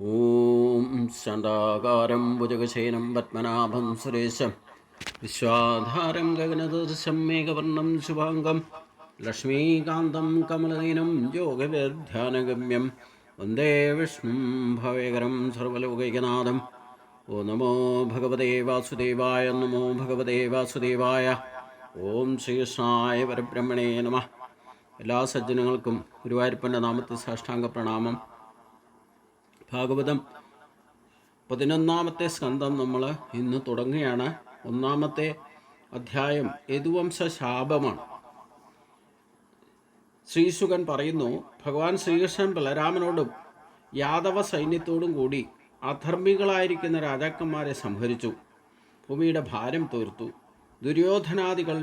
ഓം ശാന്താകാരം ഭുജഗശയനം പത്മനാഭം സുരേശം വിശ്വാധാരം ഗഗനദൃശം മേഘവർണം ശുഭാംഗം ലക്ഷ്മീകാന്തം കമലനീനം യോഗവിധ്യാനഗമ്യം വന്ദേ വിഷ്ണും ഭവേകരം സർവലോകൈകനാഥം. ഓ നമോ ഭഗവതേ വാസുദേവായ. നമോ ഭഗവതേ വാസുദേവായ. ഓം ശ്രീകൃഷ്ണായ പരബ്രഹ്മണേ നമഃ. എല്ലാ സജ്ജനങ്ങൾക്കും ഗുരുവായൂരപ്പൻ്റെ നാമത്തിൽ സാഷ്ടാംഗ പ്രണാമം. ഭാഗവതം 11-ാമത്തെ സ്കന്ധം നമ്മൾ ഇന്ന് തുടങ്ങുകയാണ്. 1-ാമത്തെ അധ്യായം യദുവംശ ശാപമാണ്. ശ്രീശുകൻ പറയുന്നു, ഭഗവാൻ ശ്രീകൃഷ്ണൻ ബലരാമനോടും യാദവ സൈന്യത്തോടും കൂടി അധർമ്മികളായിരിക്കുന്ന രാജാക്കന്മാരെ സംഹരിച്ചു, ഭൂമിയുടെ ഭാരം തീർത്തു. ദുര്യോധനാദികൾ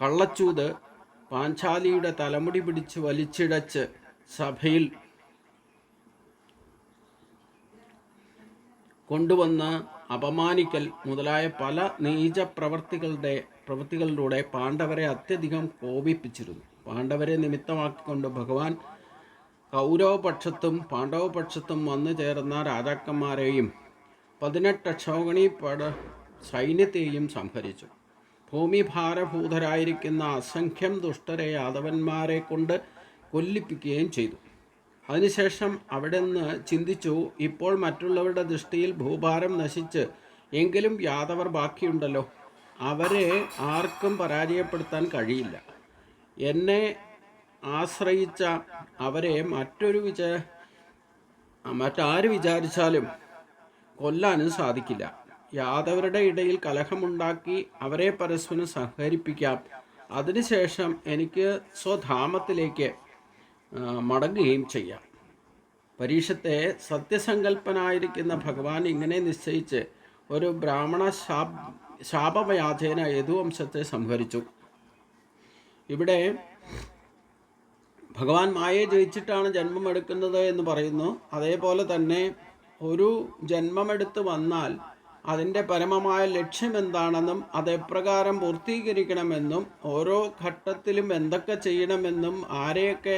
കള്ളച്ചൂത് പാഞ്ചാലിയുടെ തലമുടി പിടിച്ച് വലിച്ചിടച്ച് സഭയിൽ കൊണ്ടുവന്ന് അപമാനിക്കൽ മുതലായ പല നീച പ്രവൃത്തികളിലൂടെ പാണ്ഡവരെ അത്യധികം കോപിപ്പിച്ചിരുന്നു. പാണ്ഡവരെ നിമിത്തമാക്കിക്കൊണ്ട് ഭഗവാൻ കൗരവപക്ഷത്തും പാണ്ഡവപക്ഷത്തും വന്നു ചേർന്ന രാജാക്കന്മാരെയും 18 അക്ഷൗഹിണി സൈന്യത്തെയും സംഹരിച്ചു. ഭൂമി ഭാരഭൂതരായിരിക്കുന്ന അസംഖ്യം ദുഷ്ടരെ യാദവന്മാരെ കൊണ്ട് കൊല്ലിപ്പിക്കുകയും ചെയ്തു. അതിനുശേഷം അവിടെ നിന്ന് ചിന്തിച്ചു, ഇപ്പോൾ മറ്റുള്ളവരുടെ ദൃഷ്ടിയിൽ ഭൂഭാരം നശിച്ച് എങ്കിലും യാദവർ ബാക്കിയുണ്ടല്ലോ, അവരെ ആർക്കും പരാജയപ്പെടുത്താൻ കഴിയില്ല. എന്നെ ആശ്രയിച്ച അവരെ മറ്റാര് വിചാരിച്ചാലും കൊല്ലാനും സാധിക്കില്ല. യാദവരുടെ ഇടയിൽ കലഹമുണ്ടാക്കി അവരെ പരസ്പരം സംഹരിപ്പിക്കാം. അതിനുശേഷം എനിക്ക് സ്വധാമത്തിലേക്ക് മടങ്ങുകയും ചെയ്യാം. പരീക്ഷത്തെ സത്യസങ്കല്പനായിരിക്കുന്ന ഭഗവാൻ ഇങ്ങനെ നിശ്ചയിച്ച് ഒരു ബ്രാഹ്മണ ശാപവ്യാധേന യദുവംശത്തെ സംഹരിച്ചു. ഇവിടെ ഭഗവാൻ മായയെ ജയിച്ചിട്ടാണ് ജന്മമെടുക്കുന്നത് എന്ന് പറയുന്നു. അതേപോലെ തന്നെ ഒരു ജന്മമെടുത്ത് വന്നാൽ അതിൻ്റെ പരമമായ ലക്ഷ്യം എന്താണെന്നും അതെപ്രകാരം പൂർത്തീകരിക്കണമെന്നും ഓരോ ഘട്ടത്തിലും എന്തൊക്കെ ചെയ്യണമെന്നും ആരെയൊക്കെ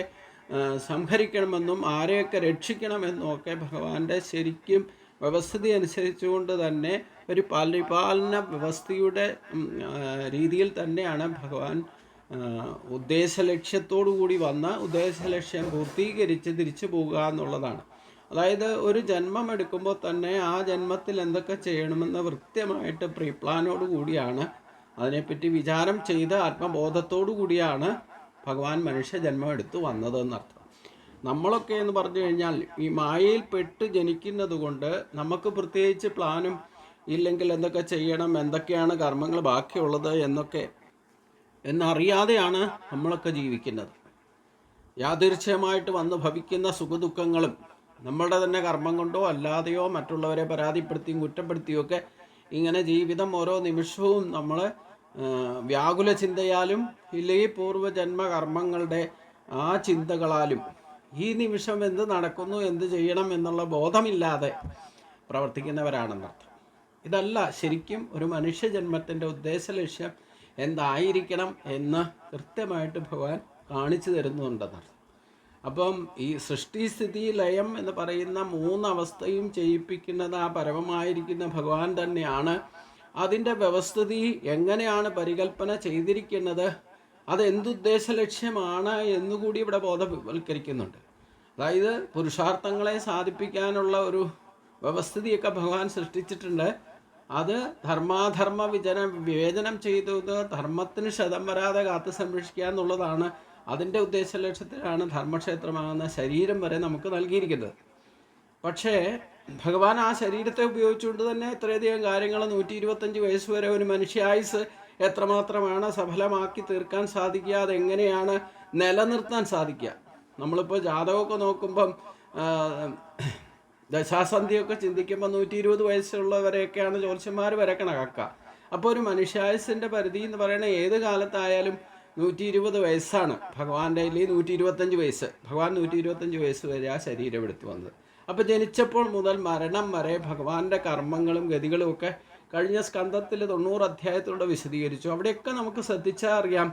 സംഹരിക്കണമെന്നും ആരെയൊക്കെ രക്ഷിക്കണമെന്നും ഒക്കെ ഭഗവാന്റെ ശരിക്കും വ്യവസ്ഥിതി അനുസരിച്ചുകൊണ്ട് തന്നെ ഒരു പരിപാലന വ്യവസ്ഥയുടെ രീതിയിൽ തന്നെയാണ് ഭഗവാൻ ഉദ്ദേശലക്ഷ്യത്തോടു കൂടി വന്ന ഉദ്ദേശലക്ഷ്യം പൂർത്തീകരിച്ച് തിരിച്ചു പോകുക എന്നുള്ളതാണ്. അതായത് ഒരു ജന്മം എടുക്കുമ്പോൾ തന്നെ ആ ജന്മത്തിൽ എന്തൊക്കെ ചെയ്യണമെന്ന് കൃത്യമായിട്ട് പ്രീ പ്ലാനോട് കൂടിയാണ്, അതിനെപ്പറ്റി വിചാരം ചെയ്ത് ആത്മബോധത്തോടു കൂടിയാണ് ഭഗവാൻ മനുഷ്യ ജന്മം എടുത്തു വന്നതെന്നർത്ഥം. നമ്മളൊക്കെ എന്ന് പറഞ്ഞു കഴിഞ്ഞാൽ ഈ മായയിൽ പെട്ട് ജനിക്കുന്നത് കൊണ്ട് നമുക്ക് പ്രത്യേകിച്ച് പ്ലാനും ഇല്ലെങ്കിൽ എന്തൊക്കെ ചെയ്യണം, എന്തൊക്കെയാണ് കർമ്മങ്ങൾ ബാക്കിയുള്ളത് എന്നറിയാതെയാണ് നമ്മളൊക്കെ ജീവിക്കുന്നത്. യാദൃച്ഛികമായിട്ട് വന്ന് ഭവിക്കുന്ന സുഖദുഃഖങ്ങളും നമ്മളുടെ തന്നെ കർമ്മം കൊണ്ടോ അല്ലാതെയോ മറ്റുള്ളവരെ പരാതിപ്പെടുത്തിയും കുറ്റപ്പെടുത്തിയും ഒക്കെ ഇങ്ങനെ ജീവിതം ഓരോ നിമിഷവും നമ്മൾ വ്യാകുല ചിന്തയാലും ഇല്ലെങ്കിൽ പൂർവ്വജന്മ കർമ്മങ്ങളുടെ ആ ചിന്തകളാലും ഈ നിമിഷം എന്ത് നടക്കുന്നു, എന്ത് ചെയ്യണം എന്നുള്ള ബോധമില്ലാതെ പ്രവർത്തിക്കുന്നവരാണെന്നർത്ഥം. ഇതല്ല ശരിക്കും ഒരു മനുഷ്യജന്മത്തിൻ്റെ ഉദ്ദേശലക്ഷ്യം എന്തായിരിക്കണം എന്ന് കൃത്യമായിട്ട് ഭഗവാൻ കാണിച്ചു തരുന്നുണ്ടെന്നർത്ഥം. അപ്പം ഈ സൃഷ്ടിസ്ഥിതി ലയം എന്ന് പറയുന്ന 3 അവസ്ഥയും ചെയ്യിപ്പിക്കുന്നത് ആ പരമമായിരിക്കുന്ന ഭഗവാൻ തന്നെയാണ്. അതിൻ്റെ വ്യവസ്ഥിതി എങ്ങനെയാണ് പരികൽപ്പന ചെയ്തിരിക്കുന്നത്, അതെന്തുദ്ദേശ ലക്ഷ്യമാണ് എന്നുകൂടി ഇവിടെ ബോധവൽക്കരിക്കുന്നുണ്ട്. അതായത് പുരുഷാർത്ഥങ്ങളെ സാധിപ്പിക്കാനുള്ള ഒരു വ്യവസ്ഥിതിയൊക്കെ ഭഗവാൻ സൃഷ്ടിച്ചിട്ടുണ്ട്. അത് ധർമാധർമ്മ വിവേചനം ചെയ്തത് ധർമ്മത്തിന് ക്ഷതം വരാതെ കാത്തു സംരക്ഷിക്കുക എന്നുള്ളതാണ്. അതിൻ്റെ ഉദ്ദേശ ലക്ഷ്യത്തിലാണ് ധർമ്മക്ഷേത്രമാകുന്ന ശരീരം വരെ നമുക്ക് നൽകിയിരിക്കുന്നത്. പക്ഷേ ഭഗവാൻ ആ ശരീരത്തെ ഉപയോഗിച്ചുകൊണ്ട് തന്നെ ഇത്രയധികം കാര്യങ്ങൾ 125 വയസ്സ് വരെ ഒരു മനുഷ്യായുസ് എത്രമാത്രമാണ് സഫലമാക്കി തീർക്കാൻ സാധിക്കുക, അതെങ്ങനെയാണ് നിലനിർത്താൻ സാധിക്കുക. നമ്മളിപ്പോൾ ജാതകമൊക്കെ നോക്കുമ്പം ദശാസന്ധിയൊക്കെ ചിന്തിക്കുമ്പോൾ 120 വയസ്സുള്ളവരെയൊക്കെയാണ് ജ്യോത്സ്യന്മാർ വരെ കണക്കാക്കുക. അപ്പോൾ ഒരു മനുഷ്യായുസിൻ്റെ പരിധി എന്ന് പറയുന്നത് ഏത് കാലത്തായാലും 120 വയസ്സാണ്. ഭഗവാന്റെ 125 വയസ്സ്, ഭഗവാൻ 125 വയസ്സ് വരെ ആ ശരീരം എടുത്തു വന്നത്. അപ്പോൾ ജനിച്ചപ്പോൾ മുതൽ മരണം വരെ ഭഗവാന്റെ കർമ്മങ്ങളും ഗതികളും ഒക്കെ കഴിഞ്ഞ സ്കന്ധത്തിൽ 90 അധ്യായത്തിലൂടെ വിശദീകരിച്ചു. അവിടെയൊക്കെ നമുക്ക് ശ്രദ്ധിച്ചാൽ അറിയാം,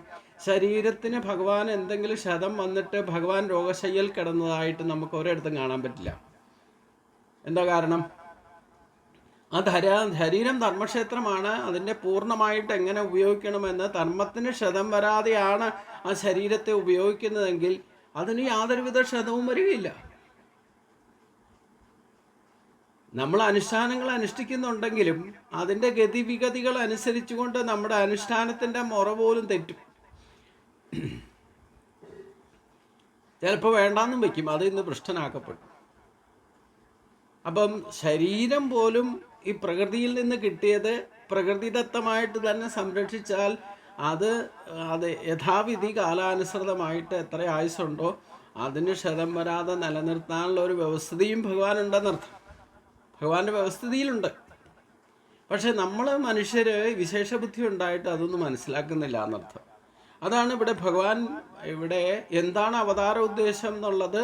ശരീരത്തിന് ഭഗവാൻ എന്തെങ്കിലും ക്ഷതം വന്നിട്ട് ഭഗവാൻ രോഗശയ്യയിൽ കിടന്നതായിട്ട് നമുക്ക് ഒരിടത്തും കാണാൻ പറ്റില്ല. എന്താ കാരണം? ആ ശരീരം ധർമ്മക്ഷേത്രമാണ്. അതിൻ്റെ പൂർണ്ണമായിട്ട് എങ്ങനെ ഉപയോഗിക്കണമെന്ന്, ധർമ്മത്തിന് ക്ഷതം വരാതെയാണ് ആ ശരീരത്തെ ഉപയോഗിക്കുന്നതെങ്കിൽ അതിന് യാതൊരുവിധ ക്ഷതവും വരികയില്ല. നമ്മൾ അനുഷ്ഠാനങ്ങൾ അനുഷ്ഠിക്കുന്നുണ്ടെങ്കിലും അതിൻ്റെ ഗതിവിഗതികൾ അനുസരിച്ചുകൊണ്ട് നമ്മുടെ അനുഷ്ഠാനത്തിൻ്റെ മുറ പോലും തെറ്റും. ചിലപ്പോൾ വേണ്ടാന്നും വയ്ക്കും, അത് ഇന്ന് ഭ്രഷ്ടനാക്കപ്പെടും. അപ്പം ശരീരം പോലും ഈ പ്രകൃതിയിൽ നിന്ന് കിട്ടിയത് പ്രകൃതിദത്തമായിട്ട് തന്നെ സംരക്ഷിച്ചാൽ അത് യഥാവിധി കാലാനുസൃതമായിട്ട് എത്ര ആയുസ്സുണ്ടോ അതിന് ക്ഷതം വരാതെ നിലനിർത്താനുള്ള ഒരു വ്യവസ്ഥിതിയും ഭഗവാനുണ്ടെന്നർത്ഥം. ഭഗവാന്റെ വ്യവസ്ഥിതിയിലുണ്ട്. പക്ഷെ നമ്മൾ മനുഷ്യർ വിശേഷബുദ്ധി ഉണ്ടായിട്ട് അതൊന്നും മനസ്സിലാക്കുന്നില്ല എന്നർത്ഥം. അതാണ് ഇവിടെ എന്താണ് അവതാര ഉദ്ദേശം എന്നുള്ളത്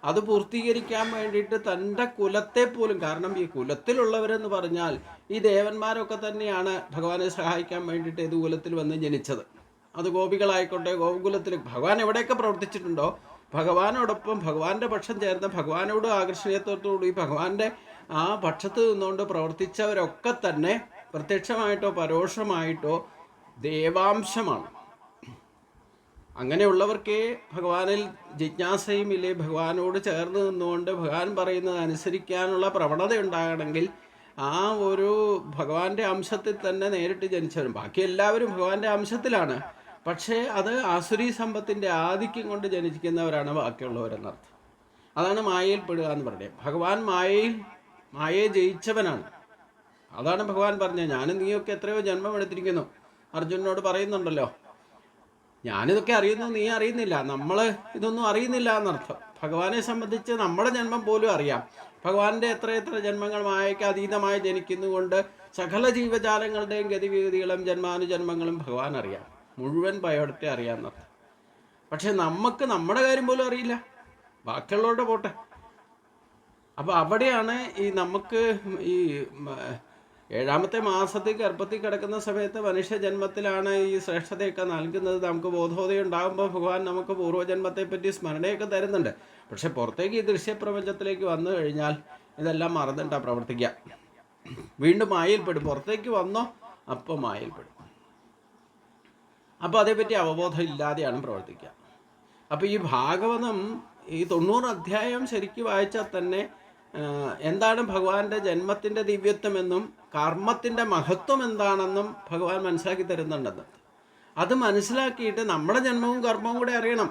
അത് പൂർത്തീകരിക്കാൻ വേണ്ടിയിട്ട് തൻ്റെ കുലത്തെ പോലും, കാരണം ഈ കുലത്തിലുള്ളവരെന്ന് പറഞ്ഞാൽ ഈ ദേവന്മാരൊക്കെ തന്നെയാണ് ഭഗവാനെ സഹായിക്കാൻ വേണ്ടിയിട്ട് ഏത് കുലത്തിൽ വന്ന് ജനിച്ചത്. അത് ഗോപികളായിക്കോട്ടെ, ഗോകുലത്തിൽ ഭഗവാൻ എവിടെയൊക്കെ പ്രവർത്തിച്ചിട്ടുണ്ടോ ഭഗവാനോടൊപ്പം ഭഗവാന്റെ പക്ഷം ചേർന്ന് ഭഗവാനോട് ആകർഷണീയത്തോടുകൂടി ഭഗവാന്റെ ആ പക്ഷത്ത് നിന്നുകൊണ്ട് പ്രവർത്തിച്ചവരൊക്കെ തന്നെ പ്രത്യക്ഷമായിട്ടോ പരോക്ഷമായിട്ടോ ദേവാംശമാണ്. അങ്ങനെയുള്ളവർക്കേ ഭഗവാനിൽ ജിജ്ഞാസയും ഇല്ലേ, ഭഗവാനോട് ചേർന്ന് നിന്നുകൊണ്ട് ഭഗവാൻ പറയുന്നത് അനുസരിക്കാനുള്ള പ്രവണത ഉണ്ടാകണമെങ്കിൽ ആ ഒരു ഭഗവാന്റെ അംശത്തിൽ തന്നെ നേരിട്ട് ജനിച്ചവരും. ബാക്കി എല്ലാവരും ഭഗവാന്റെ അംശത്തിലാണ്, പക്ഷേ അത് ആസുരി സമ്പത്തിൻ്റെ ആധിക്യം കൊണ്ട് ജനിക്കുന്നവരാണ് ബാക്കിയുള്ളവരെന്നർത്ഥം. അതാണ് മായയിൽ പെടുക എന്ന് പറയുന്നത്. ഭഗവാൻ മായയെ ജയിച്ചവനാണ്. അതാണ് ഭഗവാൻ പറഞ്ഞത്, ഞാനും നീയൊക്കെ എത്രയോ ജന്മം എടുത്തിരിക്കുന്നു. അർജുനനോട് പറയുന്നുണ്ടല്ലോ, ഞാനിതൊക്കെ അറിയുന്നു, നീ അറിയുന്നില്ല, നമ്മൾ ഇതൊന്നും അറിയുന്നില്ല എന്നർത്ഥം. ഭഗവാനെ സംബന്ധിച്ച് നമ്മുടെ ജന്മം പോലും അറിയാം. ഭഗവാന്റെ എത്ര ജന്മങ്ങൾ മായയ്ക്ക് അതീതമായി ജനിക്കുന്നുകൊണ്ട് സകല ജീവജാലങ്ങളുടെയും ഗതിവിഗതികളും ജന്മാനുജന്മങ്ങളും ഭഗവാൻ അറിയാം, മുഴുവൻ ബയോഡത്തെ അറിയാമെന്നർത്ഥം. പക്ഷെ നമുക്ക് നമ്മുടെ കാര്യം പോലും അറിയില്ല, ബാക്കിയുള്ളവരുടെ പോട്ടെ. അപ്പോൾ അവിടെയാണ് നമുക്ക് ഈ 7ാമത്തെ മാസത്തിൽ ഗർഭത്തിൽ കിടക്കുന്ന സമയത്ത് മനുഷ്യ ജന്മത്തിലാണ് ഈ ശ്രേഷ്ഠതയൊക്കെ നൽകുന്നത്. നമുക്ക് ബോധോദയം ഉണ്ടാകുമ്പോൾ ഭഗവാൻ നമുക്ക് പൂർവ്വജന്മത്തെ പറ്റി സ്മരണയൊക്കെ തരുന്നുണ്ട്. പക്ഷെ പുറത്തേക്ക് ഈ ദൃശ്യപ്രപഞ്ചത്തിലേക്ക് വന്നു കഴിഞ്ഞാൽ ഇതെല്ലാം മറന്നിട്ടാണ് പ്രവർത്തിക്കുക. വീണ്ടും മായയിൽപ്പെടും. പുറത്തേക്ക് വന്നോ അപ്പം മായയിൽപ്പെടും. അപ്പോൾ അതേപ്പറ്റി അവബോധം ഇല്ലാതെയാണ് പ്രവർത്തിക്കുക. അപ്പോൾ ഈ ഭാഗവതം ഈ 90 അധ്യായം ശരിക്കും വായിച്ചാൽ തന്നെ എന്താണ് ഭഗവാന്റെ ജന്മത്തിൻ്റെ ദിവ്യത്വമെന്നും കർമ്മത്തിൻ്റെ മഹത്വം എന്താണെന്നും ഭഗവാൻ മനസ്സിലാക്കി തരുന്നുണ്ടെന്ന്. അത് മനസ്സിലാക്കിയിട്ട് നമ്മുടെ ജന്മവും കർമ്മവും കൂടെ അറിയണം.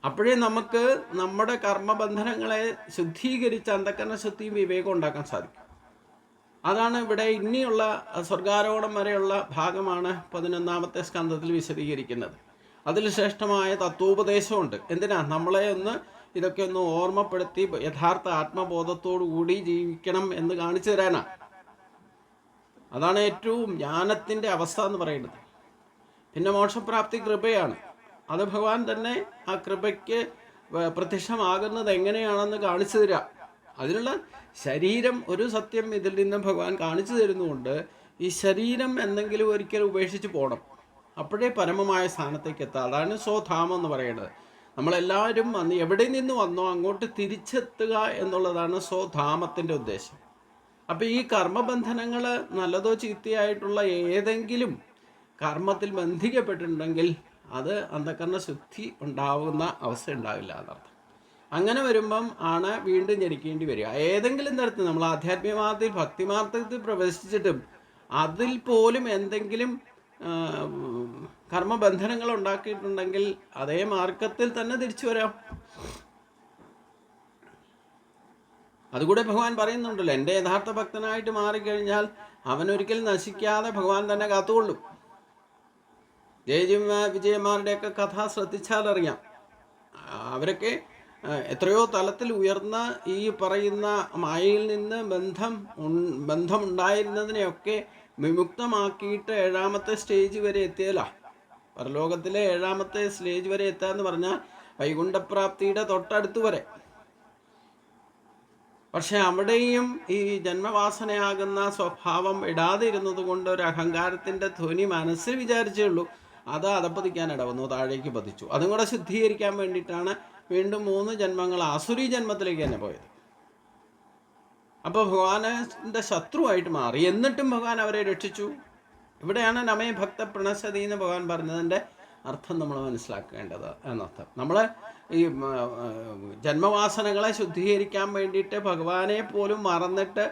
അപ്പോഴേ നമുക്ക് നമ്മുടെ കർമ്മബന്ധനങ്ങളെ ശുദ്ധീകരിച്ച് അന്ധക്കരണ ശുദ്ധിയും വിവേകം ഉണ്ടാക്കാൻ സാധിക്കും. അതാണ് ഇവിടെ ഇനിയുള്ള സ്വർഗാരോഹണം വരെയുള്ള ഭാഗമാണ് 11ാമത്തെ സ്കന്ധത്തിൽ വിശദീകരിക്കുന്നത്. അതിൽ ശ്രേഷ്ഠമായ തത്വോപദേശമുണ്ട്. എന്തിനാ? നമ്മളെ ഇതൊക്കെ ഒന്ന് ഓർമ്മപ്പെടുത്തി യഥാർത്ഥ ആത്മബോധത്തോടു കൂടി ജീവിക്കണം എന്ന് കാണിച്ചു തരാനാണ്. അതാണ് ഏറ്റവും ജ്ഞാനത്തിൻ്റെ അവസ്ഥ എന്ന് പറയുന്നത്. പിന്നെ മോക്ഷപ്രാപ്തി കൃപയാണ്. അത് ഭഗവാൻ തന്നെ ആ കൃപയ്ക്ക് പ്രത്യക്ഷമാകുന്നത് എങ്ങനെയാണെന്ന് കാണിച്ചു തരാം. അതിനുള്ള ശരീരം ഒരു സത്യം ഇതിൽ നിന്ന് ഭഗവാൻ കാണിച്ചു തരുന്നുകൊണ്ട് ഈ ശരീരം എന്തെങ്കിലും ഒരിക്കലും ഉപേക്ഷിച്ച് പോകണം. അപ്പോഴേ പരമമായ സ്ഥാനത്തേക്ക് എത്താം. അതാണ് സ്വധാമം എന്ന് പറയുന്നത്. നമ്മളെല്ലാവരും എവിടെ നിന്ന് വന്നോ അങ്ങോട്ട് തിരിച്ചെത്തുക എന്നുള്ളതാണ് സ്വധാമത്തിൻ്റെ ഉദ്ദേശം. അപ്പോൾ ഈ കർമ്മബന്ധനങ്ങൾ നല്ലതോ ചീത്തയായിട്ടുള്ള ഏതെങ്കിലും കർമ്മത്തിൽ ബന്ധിക്കപ്പെട്ടിട്ടുണ്ടെങ്കിൽ അത് അന്ധകരണ ശുദ്ധി ഉണ്ടാവുന്ന അവസ്ഥ ഉണ്ടാവില്ല എന്നർത്ഥം. അങ്ങനെ വരുമ്പം ആണ് വീണ്ടും ജനിക്കേണ്ടി വരിക. ഏതെങ്കിലും തരത്തിൽ നമ്മൾ ആധ്യാത്മികമാർഗത്തിൽ ഭക്തിമാർഗത്തിൽ പ്രവേശിച്ചിട്ടും അതിൽ പോലും എന്തെങ്കിലും കർമ്മബന്ധനങ്ങൾ ഉണ്ടാക്കിയിട്ടുണ്ടെങ്കിൽ അതേ മാർഗത്തിൽ തന്നെ തിരിച്ചു വരാം. അതുകൂടെ ഭഗവാൻ പറയുന്നുണ്ടല്ലോ, എൻ്റെ യഥാർത്ഥ ഭക്തനായിട്ട് മാറിക്കഴിഞ്ഞാൽ അവനൊരിക്കലും നശിക്കാതെ ഭഗവാൻ തന്നെ കാത്തുകൊള്ളും. വിജയന്മാരുടെയൊക്കെ കഥ ശ്രദ്ധിച്ചാൽ അറിയാം. അവരൊക്കെ എത്രയോ തലത്തിൽ ഉയർന്ന ഈ പറയുന്ന മായയിൽ നിന്ന് ബന്ധമുണ്ടായിരുന്നതിനെയൊക്കെ വിമുക്തമാക്കിയിട്ട് 7ാമത്തെ സ്റ്റേജ് വരെ എത്തിയല്ല. പരലോകത്തിലെ 7ാമത്തെ സ്റ്റേജ് വരെ എത്തുക എന്ന് പറഞ്ഞാൽ വൈകുണ്ഠപ്രാപ്തിയുടെ തൊട്ടടുത്ത് വരെ. പക്ഷെ അവിടെയും ഈ ജന്മവാസനയാകുന്ന സ്വഭാവം ഇടാതിരുന്നത് കൊണ്ട് ഒരു അഹങ്കാരത്തിൻ്റെ ധ്വനി മനസ്സിൽ വിചാരിച്ചേ ഉള്ളൂ. അത് അതപ്പതിക്കാൻ ഇടവന്നു, താഴേക്ക് പതിച്ചു. അതും കൂടെ ശുദ്ധീകരിക്കാൻ വേണ്ടിയിട്ടാണ് വീണ്ടും 3 ജന്മങ്ങൾ ആസുരി ജന്മത്തിലേക്ക് തന്നെ പോയത്. അപ്പോൾ ഭഗവാന്റെ ശത്രുവായിട്ട് മാറി. എന്നിട്ടും ഭഗവാൻ അവരെ രക്ഷിച്ചു. ഇവിടെയാണ് നമേ ഭക്ത പ്രണസതി എന്ന് ഭഗവാൻ പറഞ്ഞതിൻ്റെ അർത്ഥം നമ്മൾ മനസ്സിലാക്കേണ്ടത് എന്നർത്ഥം. നമ്മൾ ഈ ജന്മവാസനകളെ ശുദ്ധീകരിക്കാൻ വേണ്ടിയിട്ട് ഭഗവാനെ പോലും മറന്നിട്ട്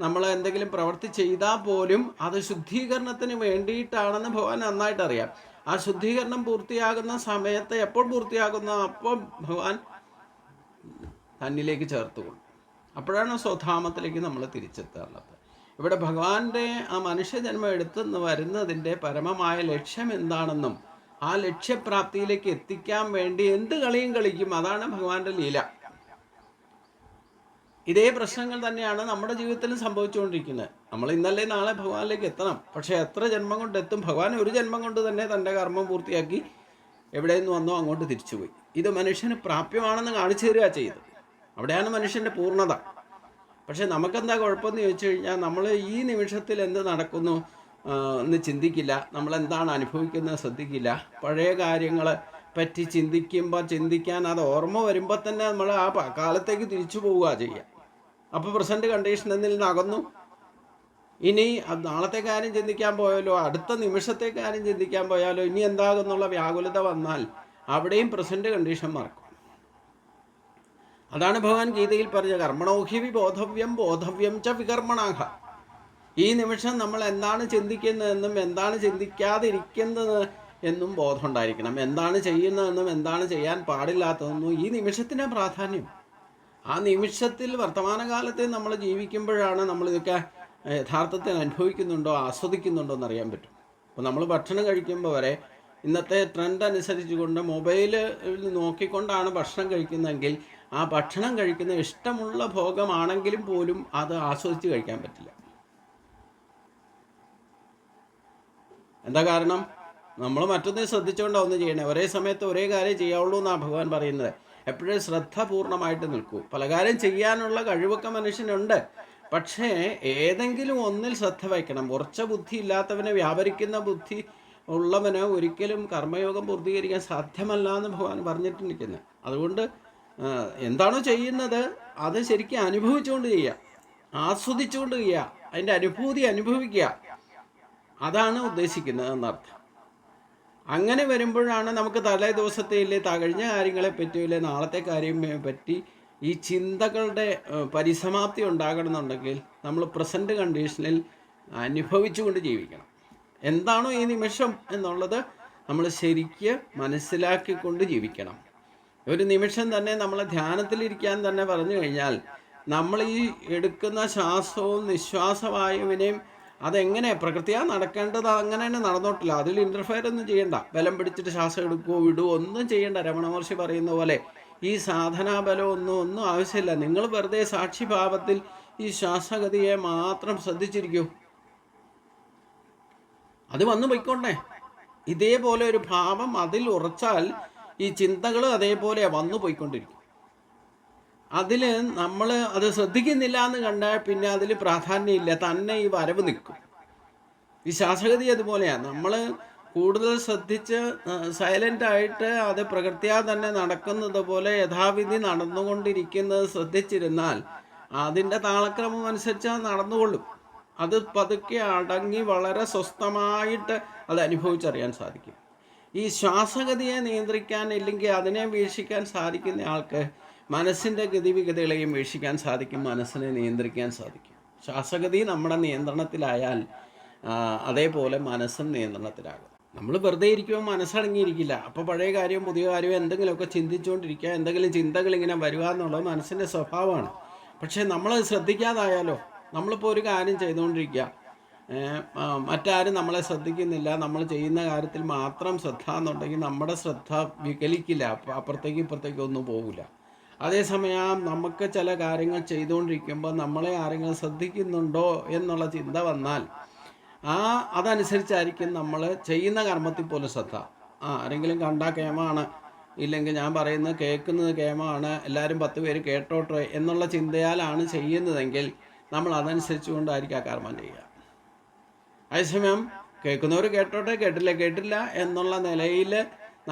നമ്മൾ എന്തെങ്കിലും പ്രവൃത്തി ചെയ്താൽ പോലും അത് ശുദ്ധീകരണത്തിന് വേണ്ടിയിട്ടാണെന്ന് ഭഗവാൻ നന്നായിട്ട് അറിയാം. ആ ശുദ്ധീകരണം പൂർത്തിയാകുന്ന സമയത്ത് എപ്പോൾ പൂർത്തിയാകുന്നോ അപ്പോൾ ഭഗവാൻ തന്നിലേക്ക് ചേർത്തുകൊള്ളും. അപ്പോഴാണ് സ്വധാമത്തിലേക്ക് നമ്മൾ തിരിച്ചെത്തുന്നത്. ഇവിടെ ഭഗവാന്റെ ആ മനുഷ്യജന്മം എടുത്തു വരുന്നതിൻ്റെ പരമമായ ലക്ഷ്യം എന്താണെന്നും ആ ലക്ഷ്യപ്രാപ്തിയിലേക്ക് എത്തിക്കാൻ വേണ്ടി എന്ത് കളിയും കളിക്കും, അതാണ് ഭഗവാന്റെ ലീല. ഇതേ പ്രശ്നങ്ങൾ തന്നെയാണ് നമ്മുടെ ജീവിതത്തിലും സംഭവിച്ചുകൊണ്ടിരിക്കുന്നത്. നമ്മൾ ഇന്നല്ലേ നാളെ ഭഗവാനിലേക്ക് എത്തണം. പക്ഷേ എത്ര ജന്മം കൊണ്ട് എത്തും? ഭഗവാൻ ഒരു ജന്മം കൊണ്ട് തന്നെ തൻ്റെ കർമ്മം പൂർത്തിയാക്കി എവിടെ നിന്ന് വന്നോ അങ്ങോട്ട് തിരിച്ചുപോയി. ഇത് മനുഷ്യന് പ്രാപ്യമാണെന്ന് കാണിച്ചു തരിക ചെയ്ത്. അവിടെയാണ് മനുഷ്യൻ്റെ പൂർണ്ണത. പക്ഷെ നമുക്കെന്താ കുഴപ്പമെന്ന് ചോദിച്ചു കഴിഞ്ഞാൽ, നമ്മൾ ഈ നിമിഷത്തിൽ എന്ത് നടക്കുന്നു എന്ന് ചിന്തിക്കില്ല. നമ്മളെന്താണ് അനുഭവിക്കുന്നത് ശ്രദ്ധിക്കില്ല. പഴയ കാര്യങ്ങളെ പറ്റി ചിന്തിക്കാൻ അത് ഓർമ്മ വരുമ്പോൾ തന്നെ നമ്മൾ ആ കാലത്തേക്ക് തിരിച്ചു പോവുക ചെയ്യുക. അപ്പോൾ പ്രസൻറ്റ് കണ്ടീഷനിൽ നിന്ന് അകന്നു. ഇനി നാളത്തെ കാര്യം ചിന്തിക്കാൻ പോയാലോ, അടുത്ത നിമിഷത്തെ കാര്യം ചിന്തിക്കാൻ പോയാലോ, ഇനി എന്താകുന്നുള്ള വ്യാകുലത വന്നാൽ അവിടെയും പ്രസൻറ്റ് കണ്ടീഷൻ മറക്കും. അതാണ് ഭഗവാൻ ഗീതയിൽ പറഞ്ഞ കർമ്മണോഹി ബോധവ്യം ബോധവ്യം ച വികർമ്മണാഹ. ഈ നിമിഷം നമ്മൾ എന്താണ് ചിന്തിക്കുന്നതെന്നും എന്താണ് ചിന്തിക്കാതിരിക്കുന്നത് എന്നും ബോധം ഉണ്ടായിരിക്കണം. എന്താണ് ചെയ്യുന്നതെന്നും എന്താണ് ചെയ്യാൻ പാടില്ലാത്തതെന്നും ഈ നിമിഷത്തിൻ്റെ പ്രാധാന്യം. ആ നിമിഷത്തിൽ വർത്തമാനകാലത്ത് നമ്മൾ ജീവിക്കുമ്പോഴാണ് നമ്മളിതൊക്കെ യഥാർത്ഥത്തിൽ അനുഭവിക്കുന്നുണ്ടോ ആസ്വദിക്കുന്നുണ്ടോ എന്നറിയാൻ പറ്റും. അപ്പോൾ നമ്മൾ ഭക്ഷണം കഴിക്കുമ്പോൾ വരെ ഇന്നത്തെ ട്രെൻഡ് അനുസരിച്ചുകൊണ്ട് മൊബൈലിൽ നോക്കിക്കൊണ്ടാണ് ഭക്ഷണം കഴിക്കുന്നതെങ്കിൽ ആ ഭക്ഷണം കഴിക്കുന്ന ഇഷ്ടമുള്ള ഭോഗമാണെങ്കിലും പോലും അത് ആസ്വദിച്ച് കഴിക്കാൻ പറ്റില്ല. എന്താ കാരണം? നമ്മൾ മറ്റൊന്നും ശ്രദ്ധിച്ചുകൊണ്ടാണ് ഒന്ന് ചെയ്യണേ. ഒരേ സമയത്ത് ഒരേ കാര്യം ചെയ്യാവുള്ളൂ എന്നാണ് ഭഗവാൻ പറയുന്നത്. എപ്പോഴും ശ്രദ്ധ പൂർണ്ണമായിട്ട് നിൽക്കൂ. പല കാര്യം ചെയ്യാനുള്ള കഴിവൊക്കെ മനുഷ്യനുണ്ട്. പക്ഷേ ഏതെങ്കിലും ഒന്നിൽ ശ്രദ്ധ വയ്ക്കണം. ഉറച്ച ബുദ്ധി ഇല്ലാത്തവനെ, വ്യാപരിക്കുന്ന ബുദ്ധി ഉള്ളവന് ഒരിക്കലും കർമ്മയോഗം പൂർത്തീകരിക്കാൻ സാധ്യമല്ല എന്ന് ഭഗവാൻ പറഞ്ഞിട്ടിരിക്കുന്നത്. അതുകൊണ്ട് എന്താണോ ചെയ്യുന്നത് അത് ശരിക്കും അനുഭവിച്ചുകൊണ്ട് ചെയ്യുക, ആസ്വദിച്ചുകൊണ്ട് ചെയ്യുക, അതിൻ്റെ അനുഭൂതി അനുഭവിക്കുക. അതാണ് ഉദ്ദേശിക്കുന്നത് എന്നർത്ഥം. അങ്ങനെ വരുമ്പോഴാണ് നമുക്ക് തലേ ദിവസത്തെയില്ലേ, കഴിഞ്ഞ കാര്യങ്ങളെ പറ്റിയില്ലേ, നാളത്തെ കാര്യം പറ്റി ഈ ചിന്തകളുടെ പരിസമാപ്തി ഉണ്ടാകണമെന്നുണ്ടെങ്കിൽ നമ്മൾ പ്രസൻറ്റ് കണ്ടീഷനിൽ അനുഭവിച്ചുകൊണ്ട് ജീവിക്കണം. എന്താണോ ഈ നിമിഷം എന്നുള്ളത് നമ്മൾ ശരിക്ക് മനസ്സിലാക്കിക്കൊണ്ട് ജീവിക്കണം. ഒരു നിമിഷം തന്നെ നമ്മൾ ധ്യാനത്തിലിരിക്കാൻ തന്നെ പറഞ്ഞു കഴിഞ്ഞാൽ നമ്മൾ ഈ എടുക്കുന്ന ശ്വാസവും നിശ്വാസവായുവിനെയും അതെങ്ങനെ പ്രകൃതിയാ നടക്കേണ്ടത് അങ്ങനെ തന്നെ നടന്നോട്ടില്ല. അതിൽ ഇൻ്റർഫെയർ ഒന്നും ചെയ്യണ്ട. ബലം പിടിച്ചിട്ട് ശ്വാസം എടുക്കുകയോ വിടുകയോ ഒന്നും ചെയ്യണ്ട. രമണ മഹർഷി പറയുന്ന പോലെ ഈ സാധനാബലം ഒന്നും ആവശ്യമില്ല. നിങ്ങൾ വെറുതെ സാക്ഷിഭാവത്തിൽ ഈ ശ്വാസഗതിയെ മാത്രം ശ്രദ്ധിച്ചിരിക്കൂ. അത് വന്നു പോയിക്കൊണ്ടേ. ഇതേപോലെ ഒരു ഭാവം അതിൽ ഉറച്ചാൽ ഈ ചിന്തകൾ അതേപോലെ വന്നു പോയിക്കൊണ്ടിരിക്കും. അതിൽ നമ്മൾ അത് ശ്രദ്ധിക്കുന്നില്ല എന്ന് കണ്ടാൽ പിന്നെ അതിൽ പ്രാധാന്യമില്ല, തന്നെ ഈ വരവ് നിൽക്കും. ഈ ശ്വാസഗതി അതുപോലെയാണ്. നമ്മൾ കൂടുതൽ ശ്രദ്ധിച്ച് സൈലൻ്റായിട്ട് അത് പ്രകൃത്യാ തന്നെ നടക്കുന്നത് പോലെ യഥാവിധി നടന്നുകൊണ്ടിരിക്കുന്നത് ശ്രദ്ധിച്ചിരുന്നാൽ അതിൻ്റെ താളക്രമം അനുസരിച്ച് അത് നടന്നുകൊള്ളും. അത് പതുക്കെ അടങ്ങി വളരെ സ്വസ്ഥമായിട്ട് അത് അനുഭവിച്ചറിയാൻ സാധിക്കും. ഈ ശ്വാസഗതിയെ നിയന്ത്രിക്കാൻ ഇല്ലെങ്കിൽ അതിനെ വീക്ഷിക്കാൻ സാധിക്കുന്ന ആൾക്ക് മനസ്സിൻ്റെ ഗതിവിഗതികളെയും വീക്ഷിക്കാൻ സാധിക്കും, മനസ്സിനെ നിയന്ത്രിക്കാൻ സാധിക്കും. ശ്വാസഗതി നമ്മുടെ നിയന്ത്രണത്തിലായാൽ അതേപോലെ മനസ്സും നിയന്ത്രണത്തിലാകും. നമ്മൾ വെറുതെ ഇരിക്കുമ്പോൾ മനസ്സടങ്ങിയിരിക്കില്ല. അപ്പോൾ പഴയ കാര്യവും പുതിയ കാര്യവും എന്തെങ്കിലുമൊക്കെ ചിന്തിച്ചുകൊണ്ടിരിക്കുക, എന്തെങ്കിലും ചിന്തകൾ ഇങ്ങനെ വരിക എന്നുള്ളത് മനസ്സിൻ്റെ സ്വഭാവമാണ്. പക്ഷേ നമ്മളത് ശ്രദ്ധിക്കാതായാലോ, നമ്മളിപ്പോൾ ഒരു കാര്യം ചെയ്തുകൊണ്ടിരിക്കുക, മറ്റാരും നമ്മളെ ശ്രദ്ധിക്കുന്നില്ല, നമ്മൾ ചെയ്യുന്ന കാര്യത്തിൽ മാത്രം ശ്രദ്ധ എന്നുണ്ടെങ്കിൽ നമ്മുടെ ശ്രദ്ധ വികലിക്കില്ല, അപ്പുറത്തേക്ക് ഇപ്പുറത്തേക്ക് ഒന്നും പോകില്ല. അതേസമയം നമുക്ക് ചില കാര്യങ്ങൾ ചെയ്തുകൊണ്ടിരിക്കുമ്പോൾ നമ്മളെ ആരെങ്കിലും ശ്രദ്ധിക്കുന്നുണ്ടോ എന്നുള്ള ചിന്ത വന്നാൽ അതനുസരിച്ചായിരിക്കും നമ്മൾ ചെയ്യുന്ന കർമ്മത്തിൽ പോലും ശ്രദ്ധ. ആരെങ്കിലും കണ്ടാൽ കേമാണ് ഇല്ലെങ്കിൽ ഞാൻ പറയുന്നത് കേൾക്കുന്നത് കേമമാണ്, എല്ലാവരും 10 പേര് കേട്ടോട്ടെ എന്നുള്ള ചിന്തയാലാണ് ചെയ്യുന്നതെങ്കിൽ നമ്മൾ അതനുസരിച്ചുകൊണ്ടായിരിക്കും ആ കർമ്മം ചെയ്യുക. അതേസമയം കേൾക്കുന്നവർ കേട്ടോട്ടെ, കേട്ടില്ല എന്നുള്ള നിലയിൽ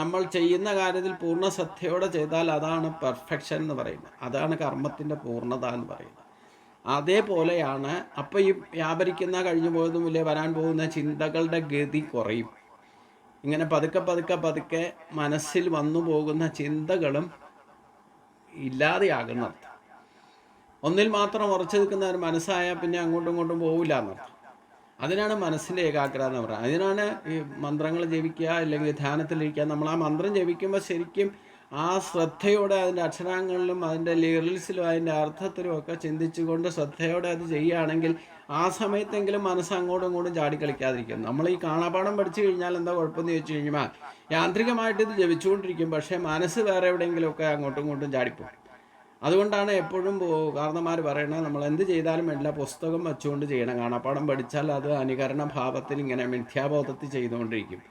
നമ്മൾ ചെയ്യുന്ന കാര്യത്തിൽ പൂർണ്ണ ശ്രദ്ധയോടെ ചെയ്താൽ അതാണ് പെർഫെക്ഷൻ എന്ന് പറയുന്നത്. അതാണ് കർമ്മത്തിൻ്റെ പൂർണ്ണത എന്ന് പറയുന്നത്. അതേപോലെയാണ് അപ്പോൾ ഈ വ്യാപരിക്കുന്ന കഴിഞ്ഞു പോയതും ഇല്ലേ വരാൻ പോകുന്ന ചിന്തകളുടെ ഗതി കുറയും. ഇങ്ങനെ പതുക്കെ മനസ്സിൽ വന്നു പോകുന്ന ചിന്തകളും ഇല്ലാതെയാകുന്നർത്ഥം. ഒന്നിൽ മാത്രം ഉറച്ചു നിൽക്കുന്ന ഒരു മനസ്സായാൽ പിന്നെ അങ്ങോട്ടും ഇങ്ങോട്ടും പോകില്ല എന്നർത്ഥം. അതിനാണ് മനസ്സിൻ്റെ ഏകാഗ്രത എന്ന് പറയുന്നത്. അതിനാണ് ഈ മന്ത്രങ്ങൾ ജപിക്കുക അല്ലെങ്കിൽ ധ്യാനത്തിലിരിക്കുക. നമ്മൾ ആ മന്ത്രം ജപിക്കുമ്പോൾ ശരിക്കും ആ ശ്രദ്ധയോടെ അതിൻ്റെ അക്ഷരാങ്ങളിലും അതിൻ്റെ ലിറിക്സിലും അതിൻ്റെ അർത്ഥത്തിലും ഒക്കെ ചിന്തിച്ചുകൊണ്ട് ശ്രദ്ധയോടെ അത് ചെയ്യുകയാണെങ്കിൽ ആ സമയത്തെങ്കിലും മനസ്സ് അങ്ങോട്ടും ഇങ്ങോട്ടും ചാടിക്കളിക്കാതിരിക്കും. നമ്മൾ ഈ കാണാപ്പാഠം പഠിച്ചു കഴിഞ്ഞാൽ എന്താ കുഴപ്പമെന്ന് ചോദിച്ചു കഴിഞ്ഞാൽ യാന്ത്രികമായിട്ട് ഇത് ജപിച്ചുകൊണ്ടിരിക്കും, പക്ഷേ മനസ്സ് വേറെ എവിടെയെങ്കിലുമൊക്കെ അങ്ങോട്ടും ഇങ്ങോട്ടും ചാടിപ്പോകും. അതുകൊണ്ടാണ് എപ്പോഴും കാരണന്മാർ പറയണത് നമ്മൾ എന്ത് ചെയ്താലും എല്ലാ പുസ്തകം വെച്ചുകൊണ്ട് ചെയ്യണം. കാണാപ്പാഠം പഠിച്ചാൽ അത് അനുകരണ ഭാവത്തിൽ ഇങ്ങനെ മിഥ്യാബോധത്തിൽ ചെയ്തുകൊണ്ടിരിക്കും.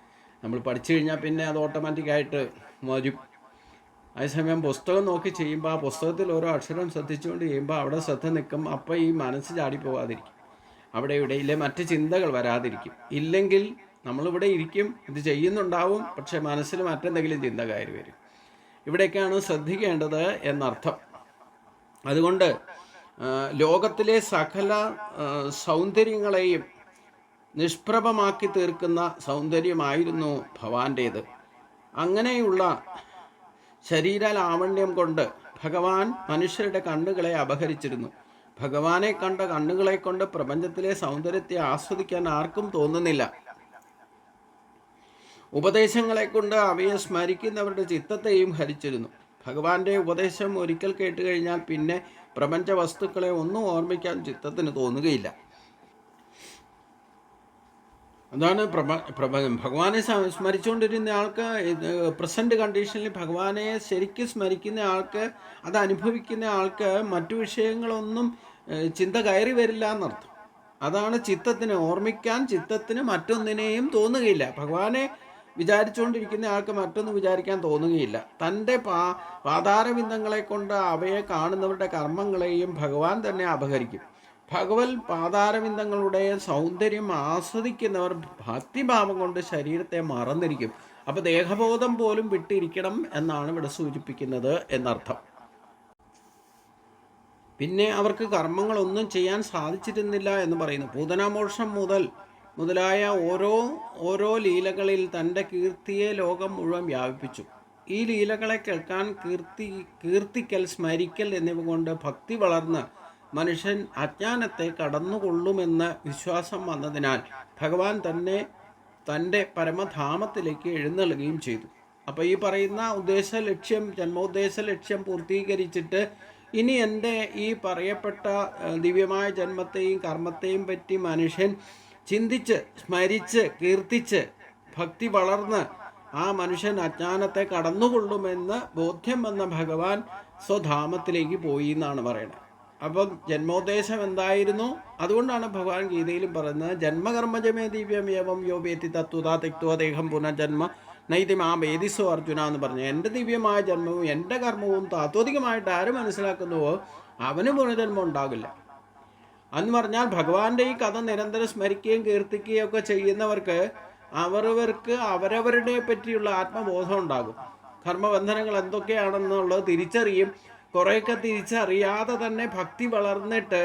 നമ്മൾ പഠിച്ചു കഴിഞ്ഞാൽ പിന്നെ അത് ഓട്ടോമാറ്റിക്കായിട്ട് വരും. അതേസമയം പുസ്തകം നോക്കി ചെയ്യുമ്പോൾ ആ പുസ്തകത്തിൽ ഓരോ അക്ഷരം ശ്രദ്ധിച്ചുകൊണ്ട് ചെയ്യുമ്പോൾ അവിടെ ശ്രദ്ധ നിൽക്കും. അപ്പോൾ ഈ മനസ്സ് ചാടിപ്പോകാതിരിക്കും, അവിടെ ഇടയിലെ മറ്റ് ചിന്തകൾ വരാതിരിക്കും. ഇല്ലെങ്കിൽ നമ്മളിവിടെ ഇരിക്കും, ഇത് ചെയ്യുന്നുണ്ടാവും, പക്ഷെ മനസ്സിൽ മറ്റെന്തെങ്കിലും ചിന്ത കയറി വരും. ഇവിടേക്കാണ് ശ്രദ്ധിക്കേണ്ടത് എന്നർത്ഥം. അതുകൊണ്ട് ലോകത്തിലെ സകല സൗന്ദര്യങ്ങളെയും നിഷ്പ്രഭമാക്കി തീർക്കുന്ന സൗന്ദര്യമായിരുന്നു ഭഗവാന്റേത്. അങ്ങനെയുള്ള ശരീരലാവണ്യം കൊണ്ട് ഭഗവാൻ മനുഷ്യരുടെ കണ്ണുകളെ അപഹരിച്ചിരുന്നു. ഭഗവാനെ കണ്ട കണ്ണുകളെ കൊണ്ട് പ്രപഞ്ചത്തിലെ സൗന്ദര്യത്തെ ആസ്വദിക്കാൻ ആർക്കും തോന്നുന്നില്ല. ഉപദേശങ്ങളെ കൊണ്ട് അവയെ സ്മരിക്കുന്നവരുടെ ചിത്തത്തെയും ഹരിച്ചിരുന്നു. ഭഗവാന്റെ ഉപദേശം ഒരിക്കൽ കേട്ടുകഴിഞ്ഞാൽ പിന്നെ പ്രപഞ്ച വസ്തുക്കളെ ഒന്നും ഓർമ്മിക്കാൻ ചിത്തത്തിന് തോന്നുകയില്ല. അതാണ് ഭഗവാനെ സ്മരിച്ചുകൊണ്ടിരുന്ന ആൾക്ക്, പ്രസൻറ്റ് കണ്ടീഷനിൽ ഭഗവാനെ ശരിക്കും സ്മരിക്കുന്ന ആൾക്ക്, അത് അനുഭവിക്കുന്ന ആൾക്ക് മറ്റു വിഷയങ്ങളൊന്നും ചിന്ത കയറി വരില്ല എന്നർത്ഥം. അതാണ് ചിത്തത്തിന് ഓർമ്മിക്കാൻ ചിത്തത്തിന് മറ്റൊന്നിനെയും തോന്നുകയില്ല. ഭഗവാനെ വിചാരിച്ചുകൊണ്ടിരിക്കുന്ന ആൾക്ക് മറ്റൊന്ന് വിചാരിക്കാൻ തോന്നുകയില്ല. തൻ്റെ പാതാരബിന്ദങ്ങളെ കൊണ്ട് അവയെ കാണുന്നവരുടെ കർമ്മങ്ങളെയും ഭഗവാൻ തന്നെ അപഹരിക്കും. ഭഗവത് പാതാരബിന്ദങ്ങളുടെ സൗന്ദര്യം ആസ്വദിക്കുന്നവർ ഭക്തിഭാവം കൊണ്ട് ശരീരത്തെ മറന്നിരിക്കും. അപ്പോൾ ദേഹബോധം പോലും വിട്ടിരിക്കണം എന്നാണ് ഇവിടെ സൂചിപ്പിക്കുന്നത് എന്നർത്ഥം. പിന്നെ അവർക്ക് കർമ്മങ്ങളൊന്നും ചെയ്യാൻ സാധിച്ചിരുന്നില്ല എന്ന് പറയുന്നു. പൂതനാമോക്ഷം മുതലായ ഓരോ ലീലകളിൽ തൻ്റെ കീർത്തിയെ ലോകം മുഴുവൻ വ്യാപിപ്പിച്ചു. ഈ ലീലകളെ കേൾക്കാൻ കീർത്തിക്കൽ, സ്മരിക്കൽ എന്നിവ കൊണ്ട് ഭക്തി വളർന്ന് മനുഷ്യൻ അജ്ഞാനത്തെ കടന്നുകൊള്ളുമെന്ന് വിശ്വാസം വന്നതിനാൽ ഭഗവാൻ തന്നെ തൻ്റെ പരമധാമത്തിലേക്ക് എഴുന്നള്ളുകയും ചെയ്തു. അപ്പോൾ ഈ പറയുന്ന ജന്മോദ്ദേശ ലക്ഷ്യം പൂർത്തീകരിച്ചിട്ട് ഇനി എൻ്റെ ഈ പറയപ്പെട്ട ദിവ്യമായ ജന്മത്തെയും കർമ്മത്തെയും പറ്റി മനുഷ്യൻ ചിന്തിച്ച് സ്മരിച്ച് കീർത്തിച്ച് ഭക്തി വളർന്ന് ആ മനുഷ്യൻ അജ്ഞാനത്തെ കടന്നുകൊള്ളുമെന്ന് ബോധ്യം വന്ന ഭഗവാൻ സ്വധാമത്തിലേക്ക് പോയി എന്നാണ് പറയുന്നത്. അപ്പം ജന്മോദ്ദേശം എന്തായിരുന്നു? അതുകൊണ്ടാണ് ഭഗവാൻ ഗീതയിലും പറയുന്നത്, ജന്മകർമ്മജമേ ദിവ്യമേവം യോ വേത്തി തത്വതാ തെക്വ ദേഹം പുനർജന്മ നൈതി മാ വേദിസോ അർജുന എന്ന് പറഞ്ഞു. എൻ്റെ ദിവ്യമായ ജന്മവും എൻ്റെ കർമ്മവും താത്വികമായിട്ട് ആര് മനസ്സിലാക്കുന്നുവോ അവന് പുനർജന്മം ഉണ്ടാകില്ല എന്ന് പറഞ്ഞാൽ, ഭഗവാന്റെ ഈ കഥ നിരന്തരം സ്മരിക്കുകയും കീർത്തിക്കുകയും ഒക്കെ ചെയ്യുന്നവർക്ക് അവരവരുടെ പറ്റിയുള്ള ആത്മബോധം ഉണ്ടാകും. കർമ്മബന്ധനങ്ങൾ എന്തൊക്കെയാണെന്നുള്ളത് തിരിച്ചറിയും. കുറേയൊക്കെ തിരിച്ചറിയാതെ തന്നെ ഭക്തി വളർന്നിട്ട്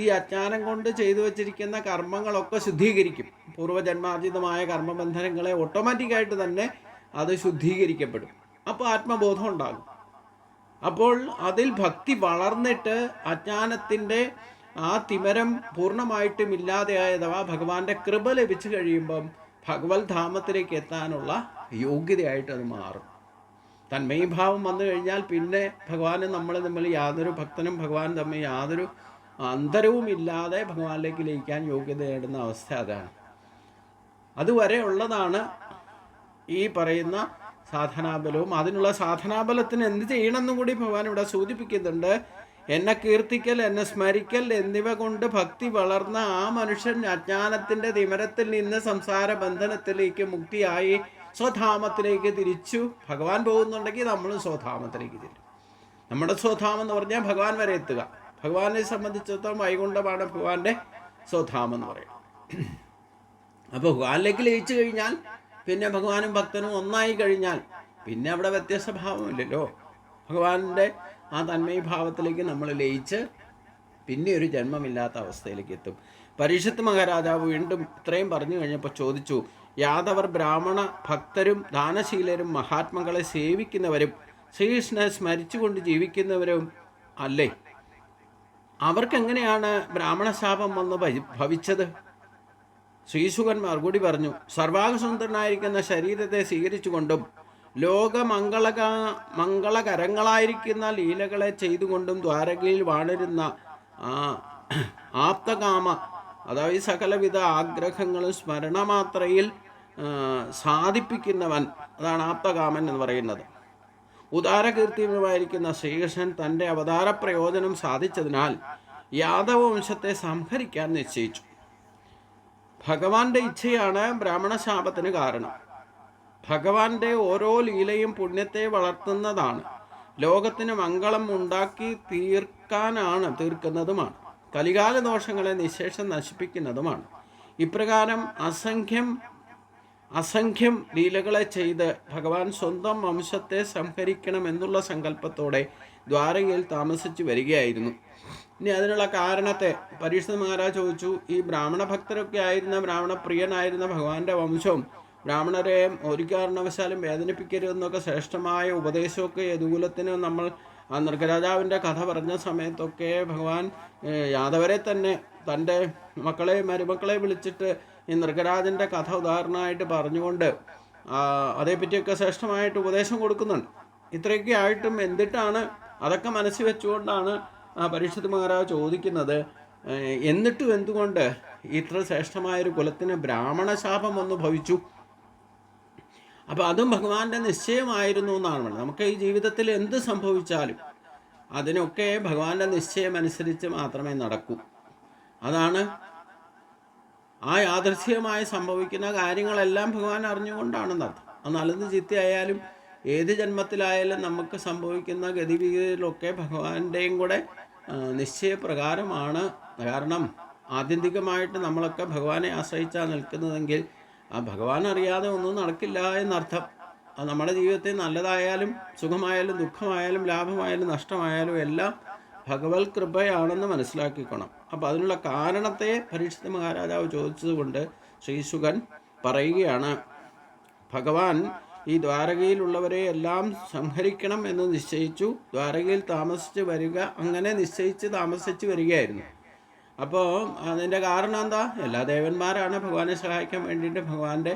ഈ അജ്ഞാനം കൊണ്ട് ചെയ്തു വച്ചിരിക്കുന്ന കർമ്മങ്ങളൊക്കെ ശുദ്ധീകരിക്കും. പൂർവ്വജന്മാർജിതമായ കർമ്മബന്ധനങ്ങളെ ഓട്ടോമാറ്റിക്കായിട്ട് തന്നെ അത് ശുദ്ധീകരിക്കപ്പെടും. അപ്പോൾ ആത്മബോധം ഉണ്ടാകും. അപ്പോൾ അതിൽ ഭക്തി വളർന്നിട്ട് അജ്ഞാനത്തിൻ്റെ ആ തിമരം പൂർണ്ണമായിട്ടും ഇല്ലാതെയായ അഥവാ ഭഗവാന്റെ കൃപ ലഭിച്ചു കഴിയുമ്പം ഭഗവത് ധാമത്തിലേക്ക് എത്താനുള്ള യോഗ്യതയായിട്ട് അത് മാറും. തന്മയീഭാവം വന്നു കഴിഞ്ഞാൽ പിന്നെ ഭഗവാനും നമ്മൾ യാതൊരു ഭക്തനും ഭഗവാൻ തമ്മിൽ യാതൊരു അന്തരവും ഇല്ലാതെ ഭഗവാനിലേക്ക് ലയിക്കാൻ യോഗ്യത നേടുന്ന അവസ്ഥ അതാണ്. അതുവരെ ഉള്ളതാണ് ഈ പറയുന്ന സാധനാബലവും. അതിനുള്ള സാധനാബലത്തിന് എന്ത് ചെയ്യണമെന്നും കൂടി ഭഗവാൻ ഇവിടെ സൂചിപ്പിക്കുന്നുണ്ട്. എന്നെ കീർത്തിക്കൽ, എന്നെ സ്മരിക്കൽ എന്നിവ കൊണ്ട് ഭക്തി വളർന്ന ആ മനുഷ്യൻ അജ്ഞാനത്തിൻ്റെ തിമരത്തിൽ നിന്ന് സംസാര ബന്ധനത്തിലേക്ക് മുക്തിയായി സ്വധാമത്തിലേക്ക് തിരിച്ചു. ഭഗവാൻ പോകുന്നുണ്ടെങ്കിൽ നമ്മൾ സ്വധാമത്തിലേക്ക് ചെല്ലും. നമ്മുടെ സ്വധാമം എന്ന് പറഞ്ഞാൽ ഭഗവാൻ വരെ എത്തുക. ഭഗവാനെ സംബന്ധിച്ചിടത്തോളം വൈകുണ്ഠമാണ് ഭഗവാന്റെ സ്വധാമം എന്ന് പറയുന്നത്. അപ്പോൾ ഭഗവാനിലേക്ക് ലയിച്ചു കഴിഞ്ഞാൽ പിന്നെ ഭഗവാനും ഭക്തനും ഒന്നായി കഴിഞ്ഞാൽ പിന്നെ അവിടെ വ്യത്യസ്ത ഭാവമില്ലല്ലോ. ഭഗവാന്റെ ആ തന്മയ ഭാവത്തിലേക്ക് നമ്മൾ ലയിച്ച് പിന്നെ ഒരു ജന്മമില്ലാത്ത അവസ്ഥയിലേക്ക് എത്തും. പരീക്ഷത്ത് മഹാരാജാവ് വീണ്ടും ഇത്രയും പറഞ്ഞു കഴിഞ്ഞപ്പോൾ ചോദിച്ചു, യാദവർ ബ്രാഹ്മണ ഭക്തരും ദാനശീലരും മഹാത്മകളെ സേവിക്കുന്നവരും ശ്രീകൃഷ്ണനെ സ്മരിച്ചുകൊണ്ട് ജീവിക്കുന്നവരും അല്ലേ? അവർക്കെങ്ങനെയാണ് ബ്രാഹ്മണശാപം വന്ന് ഭവിച്ചത്? ശ്രീശുകൻ മറുപടി പറഞ്ഞു, സർവാംഗസുന്ദരനായിരിക്കുന്ന ശരീരത്തെ സ്വീകരിച്ചുകൊണ്ടും മംഗളകരങ്ങളായിരിക്കുന്ന ലീലകളെ ചെയ്തുകൊണ്ടും ദ്വാരകയിൽ വാണിരുന്ന ആപ്തകാമ, അതായത് സകലവിധ ആഗ്രഹങ്ങളും സ്മരണമാത്രയിൽ സാധിപ്പിക്കുന്നവൻ, അതാണ് ആപ്തകാമൻ എന്ന് പറയുന്നത്. ഉദാരകീർത്തിയുമായിരിക്കുന്ന ശ്രീകൃഷ്ണൻ തൻ്റെ അവതാര പ്രയോജനം സാധിച്ചതിനാൽ യാദവ വംശത്തെ സംഹരിക്കാൻ നിശ്ചയിച്ചു. ഭഗവാന്റെ ഇച്ഛയാണ് ബ്രാഹ്മണശാപത്തിന് കാരണം. ഭഗവാന്റെ ഓരോ ലീലയും പുണ്യത്തെ വളർത്തുന്നതാണ്, ലോകത്തിന് മംഗളം ഉണ്ടാക്കി തീർക്കുന്നതുമാണ്, കലികാല ദോഷങ്ങളെ നിശേഷം നശിപ്പിക്കുന്നതുമാണ്. ഇപ്രകാരം അസംഖ്യം ലീലകളെ ചെയ്ത് ഭഗവാൻ സ്വന്തം വംശത്തെ സംഹരിക്കണമെന്നുള്ള സങ്കല്പത്തോടെ ദ്വാരകയിൽ താമസിച്ചു വരികയായിരുന്നു. ഇനി അതിനുള്ള കാരണത്തെ പരീക്ഷിത് മഹാരാജ് ചോദിച്ചു. ഈ ബ്രാഹ്മണ ഭക്തരൊക്കെ ആയിരുന്ന, ബ്രാഹ്മണ പ്രിയനായിരുന്ന ഭഗവാന്റെ വംശവും ബ്രാഹ്മണരെ ഒരു കാരണവശാലും വേദനിപ്പിക്കരുതെന്നൊക്കെ ശ്രേഷ്ഠമായ ഉപദേശമൊക്കെ യദുകുലത്തിന് നമ്മൾ ആ നൃഗരാജാവിൻ്റെ കഥ പറഞ്ഞ സമയത്തൊക്കെ ഭഗവാൻ യാദവരെ തന്നെ തൻ്റെ മരുമക്കളെ വിളിച്ചിട്ട് ഈ നൃഗരാജൻ്റെ കഥ ഉദാഹരണമായിട്ട് പറഞ്ഞുകൊണ്ട് അതേപ്പറ്റിയൊക്കെ ശ്രേഷ്ഠമായിട്ട് ഉപദേശം കൊടുക്കുന്നുണ്ട്. ഇത്രയൊക്കെ ആയിട്ടും എന്തിട്ടാണ്, അതൊക്കെ മനസ്സിൽ വെച്ചുകൊണ്ടാണ് പരീക്ഷിത് മഹാരാജ് ചോദിക്കുന്നത്, എന്നിട്ടും എന്തുകൊണ്ട് ഇത്ര ശ്രേഷ്ഠമായൊരു കുലത്തിന് ബ്രാഹ്മണശാപം വന്നു ഭവിച്ചു? അപ്പോൾ അതും ഭഗവാന്റെ നിശ്ചയമായിരുന്നു എന്നാണ് പറയുന്നത്. നമുക്ക് ഈ ജീവിതത്തിൽ എന്ത് സംഭവിച്ചാലും അതിനൊക്കെ ഭഗവാന്റെ നിശ്ചയം അനുസരിച്ച് മാത്രമേ നടക്കൂ. അതാണ് ആ യാദൃശ്ചികമായി സംഭവിക്കുന്ന കാര്യങ്ങളെല്ലാം ഭഗവാൻ അറിഞ്ഞുകൊണ്ടാണെന്നർത്ഥം. അത് നല്ലത് ചീത്തയായാലും ഏത് ജന്മത്തിലായാലും നമുക്ക് സംഭവിക്കുന്ന ഗതിവിധികളിലൊക്കെ ഭഗവാന്റെയും കൂടെ നിശ്ചയപ്രകാരമാണ്. കാരണം ആത്യന്തികമായിട്ട് നമ്മളൊക്കെ ഭഗവാനെ ആശ്രയിച്ചാണ് നിൽക്കുന്നതെങ്കിൽ ആ ഭഗവാൻ അറിയാതെ ഒന്നും നടക്കില്ല എന്നർത്ഥം. അത് നമ്മുടെ ജീവിതത്തിൽ നല്ലതായാലും സുഖമായാലും ദുഃഖമായാലും ലാഭമായാലും നഷ്ടമായാലും എല്ലാം ഭഗവത് കൃപയാണെന്ന് മനസ്സിലാക്കിക്കണം. അപ്പോൾ അതിനുള്ള കാരണത്തെ പരീക്ഷിത് മഹാരാജാവ് ചോദിച്ചതുകൊണ്ട് ശ്രീശുകൻ പറയുകയാണ്, ഭഗവാൻ ഈ ദ്വാരകയിലുള്ളവരെ എല്ലാം സംഹരിക്കണം എന്ന് നിശ്ചയിച്ചു. ദ്വാരകയിൽ അങ്ങനെ നിശ്ചയിച്ച് താമസിച്ച് വരികയായിരുന്നു. അപ്പോൾ അതിൻ്റെ കാരണം എന്താ? എല്ലാ ദേവന്മാരാണ് ഭഗവാനെ സഹായിക്കാൻ വേണ്ടിയിട്ട് ഭഗവാന്റെ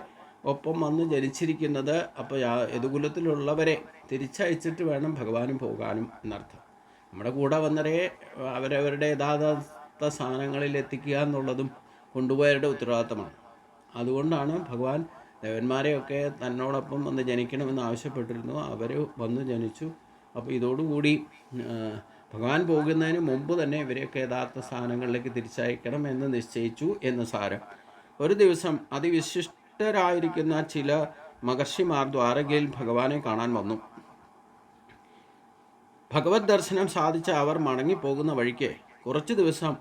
ഒപ്പം വന്ന് ജനിച്ചിരിക്കുന്നത്. അപ്പോൾ യദുകുലത്തിലുള്ളവരെ തിരിച്ചയച്ചിട്ട് വേണം ഭഗവാനും പോകാനും എന്നർത്ഥം. നമ്മുടെ കൂടെ വന്നവരെ അവരവരുടെ യഥാർത്ഥ സ്ഥാനങ്ങളിൽ എത്തിക്കുക എന്നുള്ളതും കൊണ്ടുപോയവരുടെ ഉത്തരവാദിത്തമാണ്. അതുകൊണ്ടാണ് ഭഗവാൻ ദേവന്മാരെയൊക്കെ തന്നോടൊപ്പം വന്ന് ജനിക്കണമെന്ന് ആവശ്യപ്പെട്ടിരുന്നു. അവർ വന്ന് ജനിച്ചു. അപ്പോൾ ഇതോടുകൂടി ഭഗവാൻ പോകുന്നതിന് മുമ്പ് തന്നെ ഇവരെയൊക്കെ യഥാർത്ഥ സ്ഥാനങ്ങളിലേക്ക് തിരിച്ചയക്കണം എന്ന് നിശ്ചയിച്ചു എന്ന് സാരം. ഒരു ദിവസം അതിവിശിഷ്ടരായിരിക്കുന്ന ചില മഹർഷിമാർ ദ്വാരകയിൽ ഭഗവാനെ കാണാൻ വന്നു. ഭഗവത് ദർശനം സാധിച്ച അവർ മടങ്ങിപ്പോകുന്ന വഴിക്ക് കുറച്ചു ദിവസം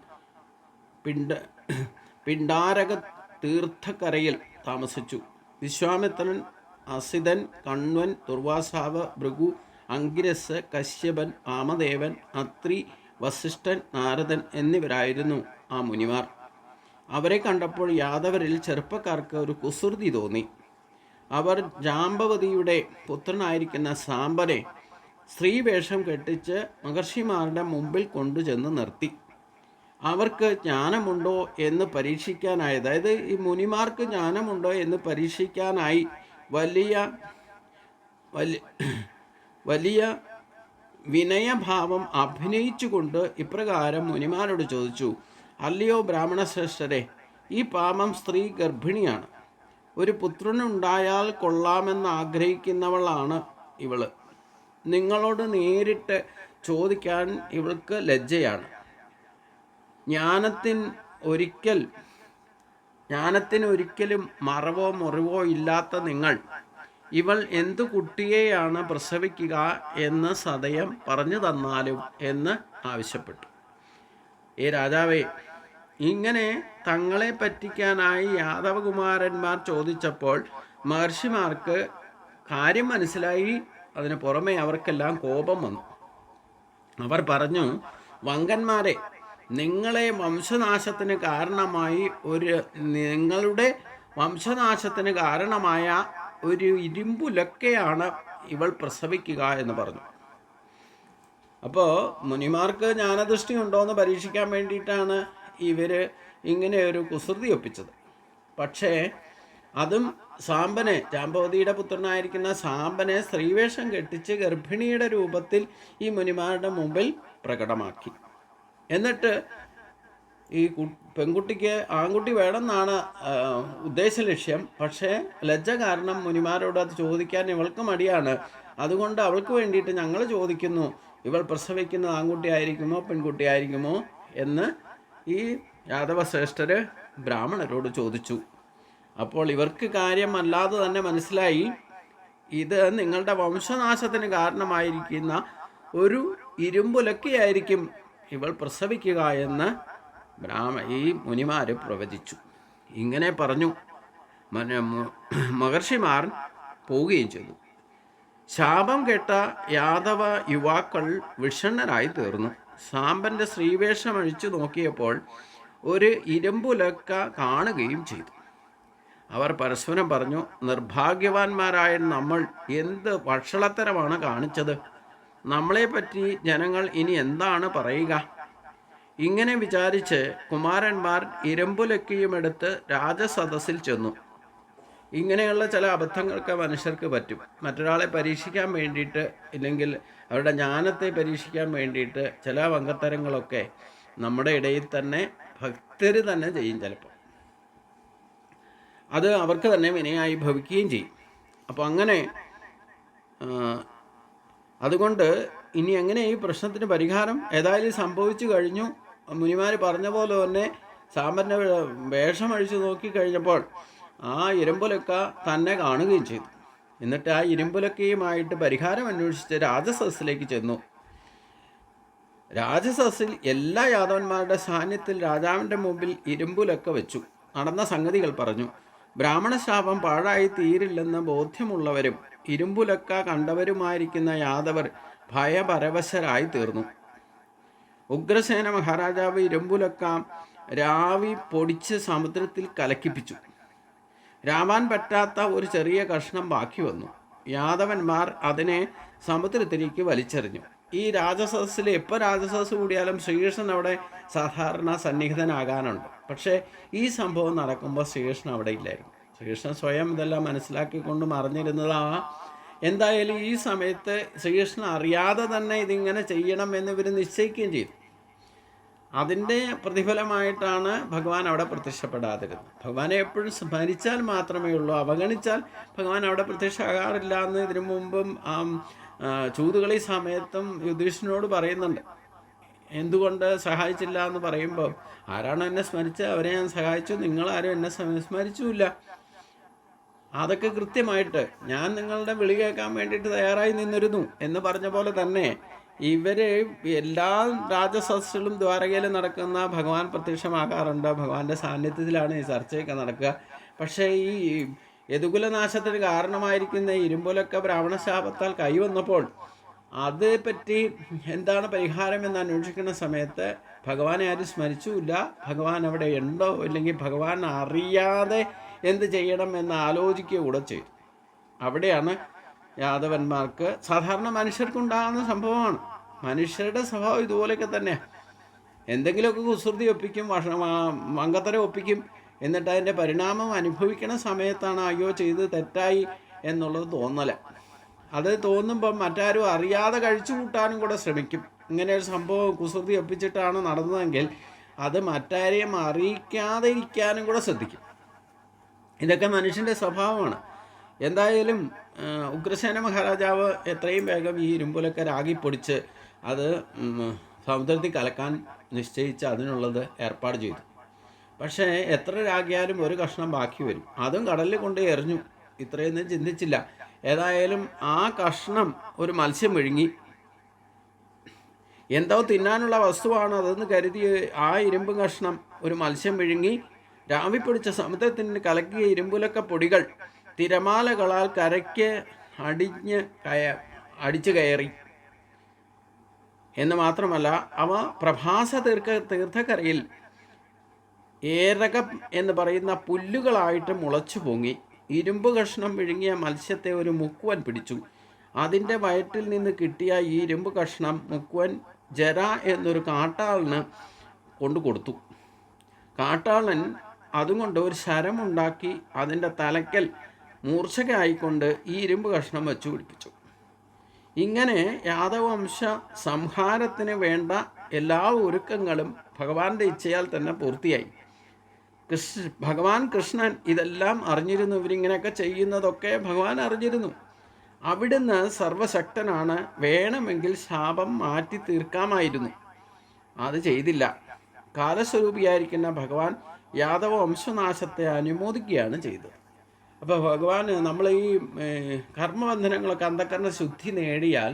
പിണ്ടാരക തീർത്ഥക്കരയിൽ താമസിച്ചു. വിശ്വാമിത്രൻ, അസിതൻ, കണ്വൻ, ദുർവാസാവ്, ഭൃഗു, അങ്കിരസ്, കശ്യപൻ, വാമദേവൻ, അത്രി, വസിഷ്ഠൻ, നാരദൻ എന്നിവരായിരുന്നു ആ മുനിമാർ. അവരെ കണ്ടപ്പോൾ യാദവരിൽ ചെറുപ്പക്കാർക്ക് ഒരു കുസൃതി തോന്നി. അവർ ജാമ്പവതിയുടെ പുത്രനായിരിക്കുന്ന സാമ്പനെ സ്ത്രീവേഷം കെട്ടിച്ച് മഹർഷിമാരുടെ മുമ്പിൽ കൊണ്ടുചെന്ന് നിർത്തി. അവർക്ക് ജ്ഞാനമുണ്ടോ എന്ന് പരീക്ഷിക്കാനായി, അതായത് ഈ മുനിമാർക്ക് ജ്ഞാനമുണ്ടോ എന്ന് പരീക്ഷിക്കാനായി വലിയ വിനയഭാവം അഭിനയിച്ചുകൊണ്ട് ഇപ്രകാരം മുനിമാരോട് ചോദിച്ചു, അല്ലയോ ബ്രാഹ്മണശ്രേഷ്ഠരെ, ഈ പാപം സ്ത്രീ ഗർഭിണിയാണ്. ഒരു പുത്രനുണ്ടായാൽ കൊള്ളാമെന്ന് ആഗ്രഹിക്കുന്നവളാണ് ഇവള്. നിങ്ങളോട് നേരിട്ട് ചോദിക്കാൻ ഇവൾക്ക് ലജ്ജയാണ്. ജ്ഞാനത്തിനൊരിക്കലും മറവോ മുറിവോ ഇല്ലാത്ത നിങ്ങൾ ഇവൾ എന്തു കുട്ടിയെയാണ് പ്രസവിക്കുക എന്ന് സദയം പറഞ്ഞു തന്നാലും എന്ന് ആവശ്യപ്പെട്ടു. ഈ രാജാവേ, ഇങ്ങനെ തങ്ങളെ പറ്റിക്കാനായി യാദവകുമാരന്മാർ ചോദിച്ചപ്പോൾ മഹർഷിമാർക്ക് കാര്യം മനസ്സിലായി. അതിന് പുറമെ അവർക്കെല്ലാം കോപം വന്നു. അവർ പറഞ്ഞു, വങ്കന്മാരെ, നിങ്ങളുടെ വംശനാശത്തിന് കാരണമായ ഒരു ഇരുമ്പുലൊക്കെയാണ് ഇവൾ പ്രസവിക്കുക എന്ന് പറഞ്ഞു. അപ്പോൾ മുനിമാർക്ക് ജ്ഞാനദൃഷ്ടി ഉണ്ടോയെന്ന് പരീക്ഷിക്കാൻ വേണ്ടിയിട്ടാണ് ഇവർ ഇങ്ങനെ ഒരു കുസൃതി ഒപ്പിച്ചത്. പക്ഷേ അതും സാമ്പനെ, ജാമ്പവതിയുടെ പുത്രനായിരിക്കുന്ന സാമ്പനെ സ്ത്രീവേഷം കെട്ടിച്ച് ഗർഭിണിയുടെ രൂപത്തിൽ ഈ മുനിമാരുടെ മുമ്പിൽ പ്രകടമാക്കി. എന്നിട്ട് ഈ പെൺകുട്ടിക്ക് ആൺകുട്ടി വേണമെന്നാണ് ഉദ്ദേശ ലക്ഷ്യം. പക്ഷേ ലജ്ജ കാരണം മുനിമാരോട് അത് ചോദിക്കാൻ ഇവൾക്ക് മടിയാണ്. അതുകൊണ്ട് അവൾക്ക് വേണ്ടിയിട്ട് ഞങ്ങൾ ചോദിക്കുന്നു, ഇവൾ പ്രസവിക്കുന്നത് ആൺകുട്ടി ആയിരിക്കുമോ പെൺകുട്ടി ആയിരിക്കുമോ എന്ന് ഈ യാദവശ്രേഷ്ഠർ ബ്രാഹ്മണരോട് ചോദിച്ചു. അപ്പോൾ ഇവർക്ക് കാര്യം അല്ലാതെ തന്നെ മനസ്സിലായി, ഇത് നിങ്ങളുടെ വംശനാശത്തിന് കാരണമായിരിക്കുന്ന ഒരു ഇരുമ്പുലക്കിയായിരിക്കും ഇവൾ പ്രസവിക്കുക എന്ന് ഈ മുനിമാർ പ്രവചിച്ചു. ഇങ്ങനെ പറഞ്ഞു മഹർഷിമാർ പോവുകയും ചെയ്തു. ശാപം കേട്ട യാദവ യുവാക്കൾ വിഷണ്ണരായി തീർന്നു. സാമ്പൻ്റെ സ്ത്രീവേഷം അഴിച്ചു നോക്കിയപ്പോൾ ഒരു ഇരുമ്പുലക്ക കാണുകയും ചെയ്തു. അവർ പരസ്പരം പറഞ്ഞു, നിർഭാഗ്യവാന്മാരായ നമ്മൾ എന്ത് വഷളത്തരമാണ് കാണിച്ചത്. നമ്മളെപ്പറ്റി ജനങ്ങൾ ഇനി എന്താണ് പറയുക? ഇങ്ങനെ വിചാരിച്ച് കുമാരന്മാർ ഇരുമ്പുലക്കിയുമെടുത്ത് രാജസദസ്സിൽ ചെന്നു. ഇങ്ങനെയുള്ള ചില അബദ്ധങ്ങൾക്ക് മനുഷ്യർക്ക് പറ്റും. മറ്റൊരാളെ പരീക്ഷിക്കാൻ വേണ്ടിയിട്ട്, ഇല്ലെങ്കിൽ അവരുടെ ജ്ഞാനത്തെ പരീക്ഷിക്കാൻ വേണ്ടിയിട്ട് ചില വങ്കത്തരങ്ങളൊക്കെ നമ്മുടെ ഇടയിൽ തന്നെ ഭക്തർ തന്നെ ചെയ്യും. ചിലപ്പോൾ അത് അവർക്ക് തന്നെ വിനയായി ഭവിക്കുകയും ചെയ്യും. അപ്പോൾ അങ്ങനെ അതുകൊണ്ട് ഇനി എങ്ങനെ ഈ പ്രശ്നത്തിന് പരിഹാരം? ഏതായാലും സംഭവിച്ചു കഴിഞ്ഞു. മുനിമാർ പറഞ്ഞ പോലെ തന്നെ സാമ്പൻ്റെ വേഷം അഴിച്ചു നോക്കിക്കഴിഞ്ഞപ്പോൾ ആ ഇരുമ്പുലക്ക തന്നെ കാണുകയും ചെയ്തു. എന്നിട്ട് ആ ഇരുമ്പുലക്കയുമായിട്ട് പരിഹാരം അന്വേഷിച്ച് രാജസദസ്സിലേക്ക് ചെന്നു. രാജസദസ്സിൽ എല്ലാ യാദവന്മാരുടെ സാന്നിധ്യത്തിൽ രാജാവിൻ്റെ മുമ്പിൽ ഇരുമ്പുലക്ക വെച്ചു നടന്ന സംഗതികൾ പറഞ്ഞു. ബ്രാഹ്മണശാപം പാഴായി തീരില്ലെന്ന് ബോധ്യമുള്ളവരും ഇരുമ്പുലക്ക കണ്ടവരുമായിരിക്കുന്ന യാദവർ ഭയപരവശരായി തീർന്നു. ഉഗ്രസേന മഹാരാജാവ് ഇരുമ്പുലക്ക രാവി പൊടിച്ച് സമുദ്രത്തിൽ കലക്കിപ്പിച്ചു. രാമാൻ പറ്റാത്ത ഒരു ചെറിയ കഷ്ണം ബാക്കി വന്നു. യാദവന്മാർ അതിനെ സമുദ്രത്തിലേക്ക് വലിച്ചെറിഞ്ഞു. ഈ രാജസദസ്സിൽ എപ്പോൾ രാജസദസ് കൂടിയാലും ശ്രീകൃഷ്ണൻ അവിടെ സാധാരണ സന്നിഹിതനാകാനുണ്ട്. പക്ഷേ ഈ സംഭവം നടക്കുമ്പോൾ ശ്രീകൃഷ്ണൻ അവിടെ ഇല്ലായിരുന്നു. ശ്രീകൃഷ്ണൻ സ്വയം ഇതെല്ലാം മനസ്സിലാക്കിക്കൊണ്ട് മറിഞ്ഞിരുന്നതാണ്. എന്തായാലും ഈ സമയത്ത് ശ്രീകൃഷ്ണൻ അറിയാതെ തന്നെ ഇതിങ്ങനെ ചെയ്യണം എന്ന് ഇവർ നിശ്ചയിക്കുകയും ചെയ്തു. അതിൻ്റെ പ്രതിഫലമായിട്ടാണ് ഭഗവാൻ അവിടെ പ്രത്യക്ഷപ്പെടാതിരുന്നത്. ഭഗവാനെ എപ്പോഴും സ്മരിച്ചാൽ മാത്രമേ ഉള്ളൂ, അവഗണിച്ചാൽ ഭഗവാൻ അവിടെ പ്രത്യക്ഷമാകാറില്ല എന്ന് ഇതിനു മുമ്പും ചൂതുകളി സമയത്തും യുധിഷ്ഠിരനോട് പറയുന്നുണ്ട്. എന്തുകൊണ്ട് സഹായിച്ചില്ല എന്ന് പറയുമ്പോൾ, ആരാണോ എന്നെ സ്മരിച്ചത് അവരെ ഞാൻ സഹായിച്ചു, നിങ്ങളാരും എന്നെ സ്മരിച്ചുമില്ല. അതൊക്കെ കൃത്യമായിട്ട് ഞാൻ നിങ്ങളുടെ വിളി കേൾക്കാൻ വേണ്ടിയിട്ട് തയ്യാറായി നിന്നിരുന്നു എന്ന് പറഞ്ഞ പോലെ തന്നെ ഇവർ എല്ലാ രാജസദസ്സുകളും ദ്വാരകയിലും നടക്കുന്ന ഭഗവാൻ പ്രത്യക്ഷമാകാറുണ്ട്. ഭഗവാന്റെ സാന്നിധ്യത്തിലാണ് ഈ ചർച്ചയൊക്കെ നടക്കുക. പക്ഷേ ഈ യദുകുലനാശത്തിന് കാരണമായിരിക്കുന്ന ഇരുമ്പുലക്ക ബ്രാഹ്മണശാപത്താൽ കൈവന്നപ്പോൾ അതേപ്പറ്റി എന്താണ് പരിഹാരം എന്ന് അന്വേഷിക്കുന്ന സമയത്ത് ഭഗവാനെ ആരും സ്മരിച്ചുമില്ല. ഭഗവാൻ അവിടെ ഉണ്ടോ ഇല്ലെങ്കിൽ ഭഗവാൻ അറിയാതെ എന്ത് ചെയ്യണം എന്ന് ആലോചിക്കുക കൂടെ ചെയ്തു. അവിടെയാണ് യാദവന്മാർക്ക്, സാധാരണ മനുഷ്യർക്കുണ്ടാകുന്ന സംഭവമാണ്, മനുഷ്യരുടെ സ്വഭാവം ഇതുപോലെയൊക്കെ തന്നെ. എന്തെങ്കിലുമൊക്കെ കുസൃതി ഒപ്പിക്കും, മങ്കത്തരം ഒപ്പിക്കും. എന്നിട്ട് അതിൻ്റെ പരിണാമം അനുഭവിക്കുന്ന സമയത്താണ് അയ്യോ ചെയ്ത് തെറ്റായി എന്നുള്ളത് തോന്നല. അത് തോന്നുമ്പം മറ്റാരും അറിയാതെ കഴിച്ചു കൂട്ടാനും കൂടെ ശ്രമിക്കും. ഇങ്ങനെ ഒരു സംഭവം കുസൃതി ഒപ്പിച്ചിട്ടാണ് നടന്നതെങ്കിൽ അത് മറ്റാരെയും അറിയിക്കാതെ ഇരിക്കാനും കൂടെ ശ്രദ്ധിക്കും. ഇതൊക്കെ മനുഷ്യൻ്റെ സ്വഭാവമാണ്. എന്തായാലും ഉഗ്രസേന മഹാരാജാവ് എത്രയും വേഗം ഈ ഇരുമ്പുലക്ക രാഗിപ്പൊടിച്ച് അത് സമുദ്രത്തിൽ കലക്കാൻ നിശ്ചയിച്ച് അതിനുള്ളത് ഏർപ്പാട് ചെയ്തു. പക്ഷേ എത്ര രാഗിയാലും ഒരു കഷ്ണം ബാക്കി വരും. അതും കടലിൽ കൊണ്ട് എറിഞ്ഞു. ഇത്രയൊന്നും ചിന്തിച്ചില്ല. ഏതായാലും ആ കഷ്ണം ഒരു മത്സ്യം വിഴുങ്ങി. എന്തോ തിന്നാനുള്ള വസ്തുവാണ് അതെന്ന് കരുതി ആ ഇരുമ്പ് കഷ്ണം ഒരു മത്സ്യം വിഴുങ്ങി. രാവിപ്പിടിച്ച സമുദ്രത്തിന് കലക്കിയ ഇരുമ്പുലക്ക പൊടികൾ തിരമാലകളാൽ കരയ്ക്ക് അടിച്ചു കയറി എന്ന് മാത്രമല്ല, അവ പ്രഭാസ തീർത്ഥക്കരയിൽ ഏരകം എന്ന് പറയുന്ന പുല്ലുകളായിട്ട് മുളച്ചു പൊങ്ങി. ഇരുമ്പ് കഷ്ണം വിഴുങ്ങിയ മത്സ്യത്തെ ഒരു മുക്കുവൻ പിടിച്ചു. അതിൻ്റെ വയറ്റിൽ നിന്ന് കിട്ടിയ ഈ ഇരുമ്പ് കഷ്ണം മുക്കുവൻ ജര എന്നൊരു കാട്ടാളന് കൊണ്ടു കൊടുത്തു. കാട്ടാളൻ അതുകൊണ്ട് ഒരു ശരമുണ്ടാക്കി അതിൻ്റെ തലയ്ക്കൽ മൂർച്ഛകയായിക്കൊണ്ട് ഈ ഇരുമ്പ് കഷ്ണം വെച്ചു പിടിപ്പിച്ചു. ഇങ്ങനെ യാദവവംശ സംഹാരത്തിന് വേണ്ട എല്ലാ ഒരുക്കങ്ങളും ഭഗവാന്റെ ഇച്ഛയാൽ തന്നെ പൂർത്തിയായി. ഭഗവാൻ കൃഷ്ണൻ ഇതെല്ലാം അറിഞ്ഞിരുന്നു. ഇവരിങ്ങനെയൊക്കെ ചെയ്യുന്നതൊക്കെ ഭഗവാൻ അറിഞ്ഞിരുന്നു. അവിടുന്ന് സർവശക്തനാണ്. വേണമെങ്കിൽ ശാപം മാറ്റി തീർക്കാമായിരുന്നു. അത് ചെയ്തില്ല. കാലസ്വരൂപിയായിരിക്കുന്ന ഭഗവാൻ യാദവ വംശനാശത്തെ അനുമോദിക്കുകയാണ് ചെയ്തത്. അപ്പോൾ ഭഗവാൻ നമ്മൾ ഈ കർമ്മബന്ധനങ്ങളൊക്കെ അന്ധകരണ ശുദ്ധി നേടിയാൽ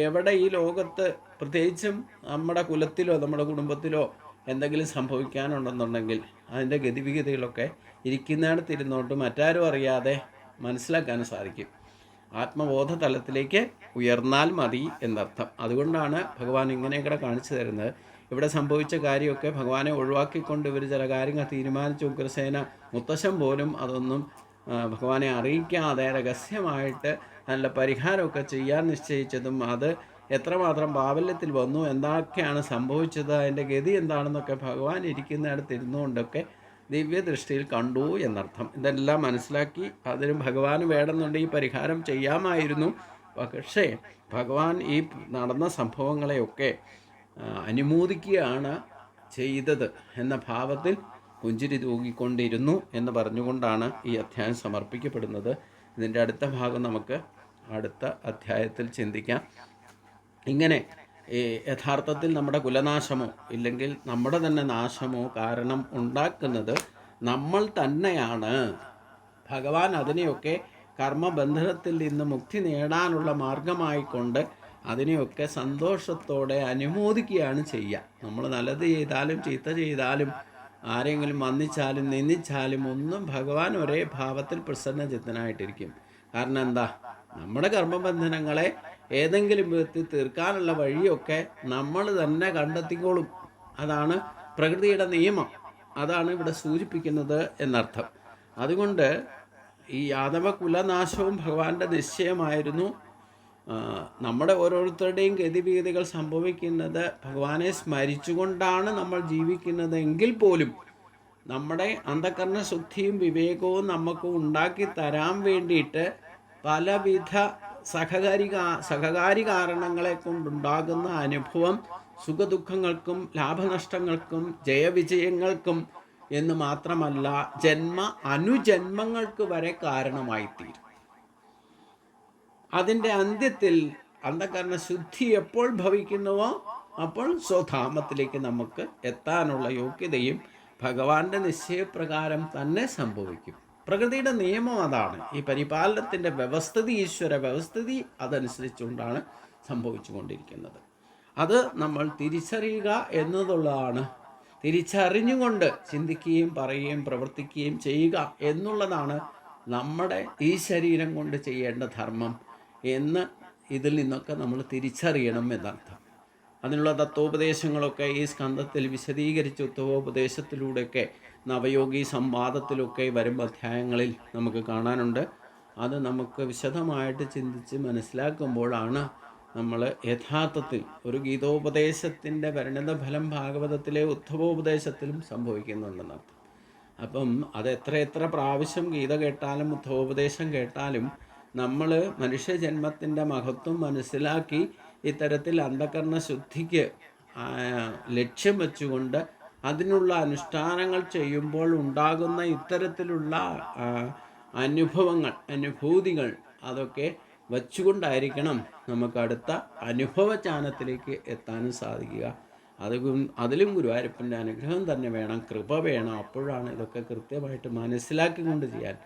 എവിടെ ഈ ലോകത്ത് പ്രത്യേകിച്ചും നമ്മുടെ കുലത്തിലോ നമ്മുടെ കുടുംബത്തിലോ എന്തെങ്കിലും സംഭവിക്കാനുണ്ടെന്നുണ്ടെങ്കിൽ അതിൻ്റെ ഗതിവിഗതികളൊക്കെ ഇരിക്കുന്നിടത്തിരുന്നോട്ട് മറ്റാരും അറിയാതെ മനസ്സിലാക്കാൻ സാധിക്കും. ആത്മബോധ തലത്തിലേക്ക് ഉയർന്നാൽ മതി എന്നർത്ഥം. അതുകൊണ്ടാണ് ഭഗവാൻ ഇങ്ങനെയൊക്കെ കാണിച്ചു തരുന്നത്. ഇവിടെ സംഭവിച്ച കാര്യമൊക്കെ ഭഗവാനെ ഒഴിവാക്കിക്കൊണ്ട് ഇവർ ചില കാര്യങ്ങൾ തീരുമാനിച്ചു. ഉഗ്രസേന മുത്തശ്ശൻ പോലും അതൊന്നും ഭഗവാനെ അറിയിക്കാതെ രഹസ്യമായിട്ട് നല്ല പരിഹാരമൊക്കെ ചെയ്യാൻ നിശ്ചയിച്ചതും അത് എത്രമാത്രം പ്രാബല്യത്തിൽ വന്നു, എന്തൊക്കെയാണ് സംഭവിച്ചത്, അതിൻ്റെ ഗതി എന്താണെന്നൊക്കെ ഭഗവാൻ ഇരിക്കുന്നിടത്ത് ഇരുന്നുകൊണ്ടൊക്കെ ദിവ്യദൃഷ്ടിയിൽ കണ്ടു എന്നർത്ഥം. ഇതെല്ലാം മനസ്സിലാക്കി അതിന് ഭഗവാന് വേണമെന്നുണ്ട് ഈ പരിഹാരം ചെയ്യാമായിരുന്നു. പക്ഷേ ഭഗവാൻ ഈ നടന്ന സംഭവങ്ങളെയൊക്കെ അനുമോദിക്കുകയാണ് ചെയ്തത് എന്ന ഭാവത്തിൽ പുഞ്ചിരി തൂകിക്കൊണ്ടിരുന്നു എന്ന് പറഞ്ഞുകൊണ്ടാണ് ഈ അധ്യായം സമർപ്പിക്കപ്പെടുന്നത്. ഇതിൻ്റെ അടുത്ത ഭാഗം നമുക്ക് അടുത്ത അധ്യായത്തിൽ ചിന്തിക്കാം. ഇങ്ങനെ യഥാർത്ഥത്തിൽ നമ്മുടെ കുലനാശമോ ഇല്ലെങ്കിൽ നമ്മുടെ തന്നെ നാശമോ കാരണം ഉണ്ടാക്കുന്നത് നമ്മൾ തന്നെയാണ്. ഭഗവാൻ അതിനെയൊക്കെ കർമ്മബന്ധനത്തിൽ നിന്ന് മുക്തി നേടാനുള്ള മാർഗമായിക്കൊണ്ട് അതിനെയൊക്കെ സന്തോഷത്തോടെ അനുമോദിക്കുകയാണ് ചെയ്യുക. നമ്മൾ നല്ലത് ചെയ്താലും ചീത്ത ചെയ്താലും ആരെങ്കിലും വന്നിച്ചാലും നിന്ദിച്ചാലും ഒന്നും ഭഗവാൻ ഒരേ ഭാവത്തിൽ പ്രസന്നചിത്തനായിട്ടിരിക്കും. കാരണം എന്താ, നമ്മുടെ കർമ്മബന്ധനങ്ങളെ ഏതെങ്കിലും വിധത്തിൽ തീർക്കാനുള്ള വഴിയൊക്കെ നമ്മൾ തന്നെ കണ്ടെത്തിക്കോളും. അതാണ് പ്രകൃതിയുടെ നിയമം. അതാണ് ഇവിടെ സൂചിപ്പിക്കുന്നത് എന്നർത്ഥം. അതുകൊണ്ട് ഈ യാദവ കുലനാശവും ഭഗവാന്റെ നിശ്ചയമായിരുന്നു. നമ്മുടെ ഓരോരുത്തരുടെയും ഗതിവിഗതികൾ സംഭവിക്കുന്നത് ഭഗവാനെ സ്മരിച്ചുകൊണ്ടാണ് നമ്മൾ ജീവിക്കുന്നതെങ്കിൽ പോലും നമ്മുടെ അന്ധകരണ ശുദ്ധിയും വിവേകവും നമുക്ക് ഉണ്ടാക്കി തരാൻ വേണ്ടിയിട്ട് പലവിധ സഹകാരി കാരണങ്ങളെ കൊണ്ടുണ്ടാകുന്ന അനുഭവം സുഖദുഃഖങ്ങൾക്കും ലാഭനഷ്ടങ്ങൾക്കും ജയവിജയങ്ങൾക്കും എന്ന് മാത്രമല്ല അനുജന്മങ്ങൾക്ക് വരെ കാരണമായിത്തീരും. അതിൻ്റെ അന്ത്യത്തിൽ അന്ധകരണ ശുദ്ധി എപ്പോൾ ഭവിക്കുന്നുവോ അപ്പോൾ സ്വധാമത്തിലേക്ക് നമുക്ക് എത്താനുള്ള യോഗ്യതയും ഭഗവാന്റെ നിശ്ചയപ്രകാരം തന്നെ സംഭവിക്കും. പ്രകൃതിയുടെ നിയമം അതാണ്. ഈ പരിപാലനത്തിൻ്റെ വ്യവസ്ഥിതി, ഈശ്വര വ്യവസ്ഥിതി അതനുസരിച്ചുകൊണ്ടാണ് സംഭവിച്ചു കൊണ്ടിരിക്കുന്നത്. അത് നമ്മൾ തിരിച്ചറിയുക എന്നതുള്ളതാണ്. തിരിച്ചറിഞ്ഞുകൊണ്ട് ചിന്തിക്കുകയും പറയുകയും പ്രവർത്തിക്കുകയും ചെയ്യുക എന്നുള്ളതാണ് നമ്മുടെ ഈ ശരീരം കൊണ്ട് ചെയ്യേണ്ട ധർമ്മം എന്ന് ഇതിൽ നിന്നൊക്കെ നമ്മൾ തിരിച്ചറിയണം എന്നർത്ഥം. അതിനുള്ള തത്വോപദേശങ്ങളൊക്കെ ഈ സ്കന്ധത്തിൽ വിശദീകരിച്ച് തത്വോപദേശത്തിലൂടെയൊക്കെ നവയോഗി സംവാദത്തിലൊക്കെ വരും അധ്യായങ്ങളിൽ നമുക്ക് കാണാനുണ്ട്. അത് നമുക്ക് വിശദമായിട്ട് ചിന്തിച്ച് മനസ്സിലാക്കുമ്പോഴാണ് നമ്മൾ യഥാർത്ഥത്തിൽ ഒരു ഗീതോപദേശത്തിൻ്റെ പരിണതഫലം ഭാഗവതത്തിലെ ഉദ്ധവോപദേശത്തിലും സംഭവിക്കുന്നുണ്ടെന്നർത്ഥം. അപ്പം അത് എത്ര പ്രാവശ്യം ഗീത കേട്ടാലും ഉദ്ധവോപദേശം കേട്ടാലും നമ്മൾ മനുഷ്യജന്മത്തിൻ്റെ മഹത്വം മനസ്സിലാക്കി ഇത്തരത്തിൽ അന്ധകരണ ശുദ്ധിക്ക് ലക്ഷ്യം വെച്ചുകൊണ്ട് അതിനുള്ള അനുഷ്ഠാനങ്ങൾ ചെയ്യുമ്പോൾ ഉണ്ടാകുന്ന ഇത്തരത്തിലുള്ള അനുഭൂതികൾ അതൊക്കെ വച്ചുകൊണ്ടായിരിക്കണം നമുക്ക് അടുത്ത അനുഭവജ്ഞാനത്തിലേക്ക് എത്താനും സാധിക്കുക. അതിലും ഗുരുവായൂരപ്പൻ്റെ അനുഗ്രഹം തന്നെ വേണം, കൃപ വേണം. അപ്പോഴാണ് ഇതൊക്കെ കൃത്യമായിട്ട് മനസ്സിലാക്കിക്കൊണ്ട് ചെയ്യാൻ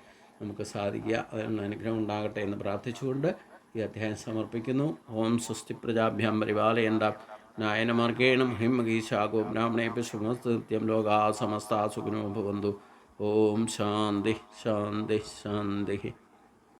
നമുക്ക് സാധിക്കുക. അതിനുള്ള അനുഗ്രഹം ഉണ്ടാകട്ടെ എന്ന് പ്രാർത്ഥിച്ചുകൊണ്ട് ഈ അധ്യായം സമർപ്പിക്കുന്നു. ഓം സ്വസ്തി പ്രജാഭ്യാം പരിപാലയന്താം നായനമാർഗേണ മഹിമഗീശാഗോ ബ്രാഹ്മണേഭ്യ ശുഭസ്തുത്യം ലോകാ സമസ്താ സുഖിനോ ഭവന്തു. ഓം ശാന്തി ശാന്തി ശാന്തി.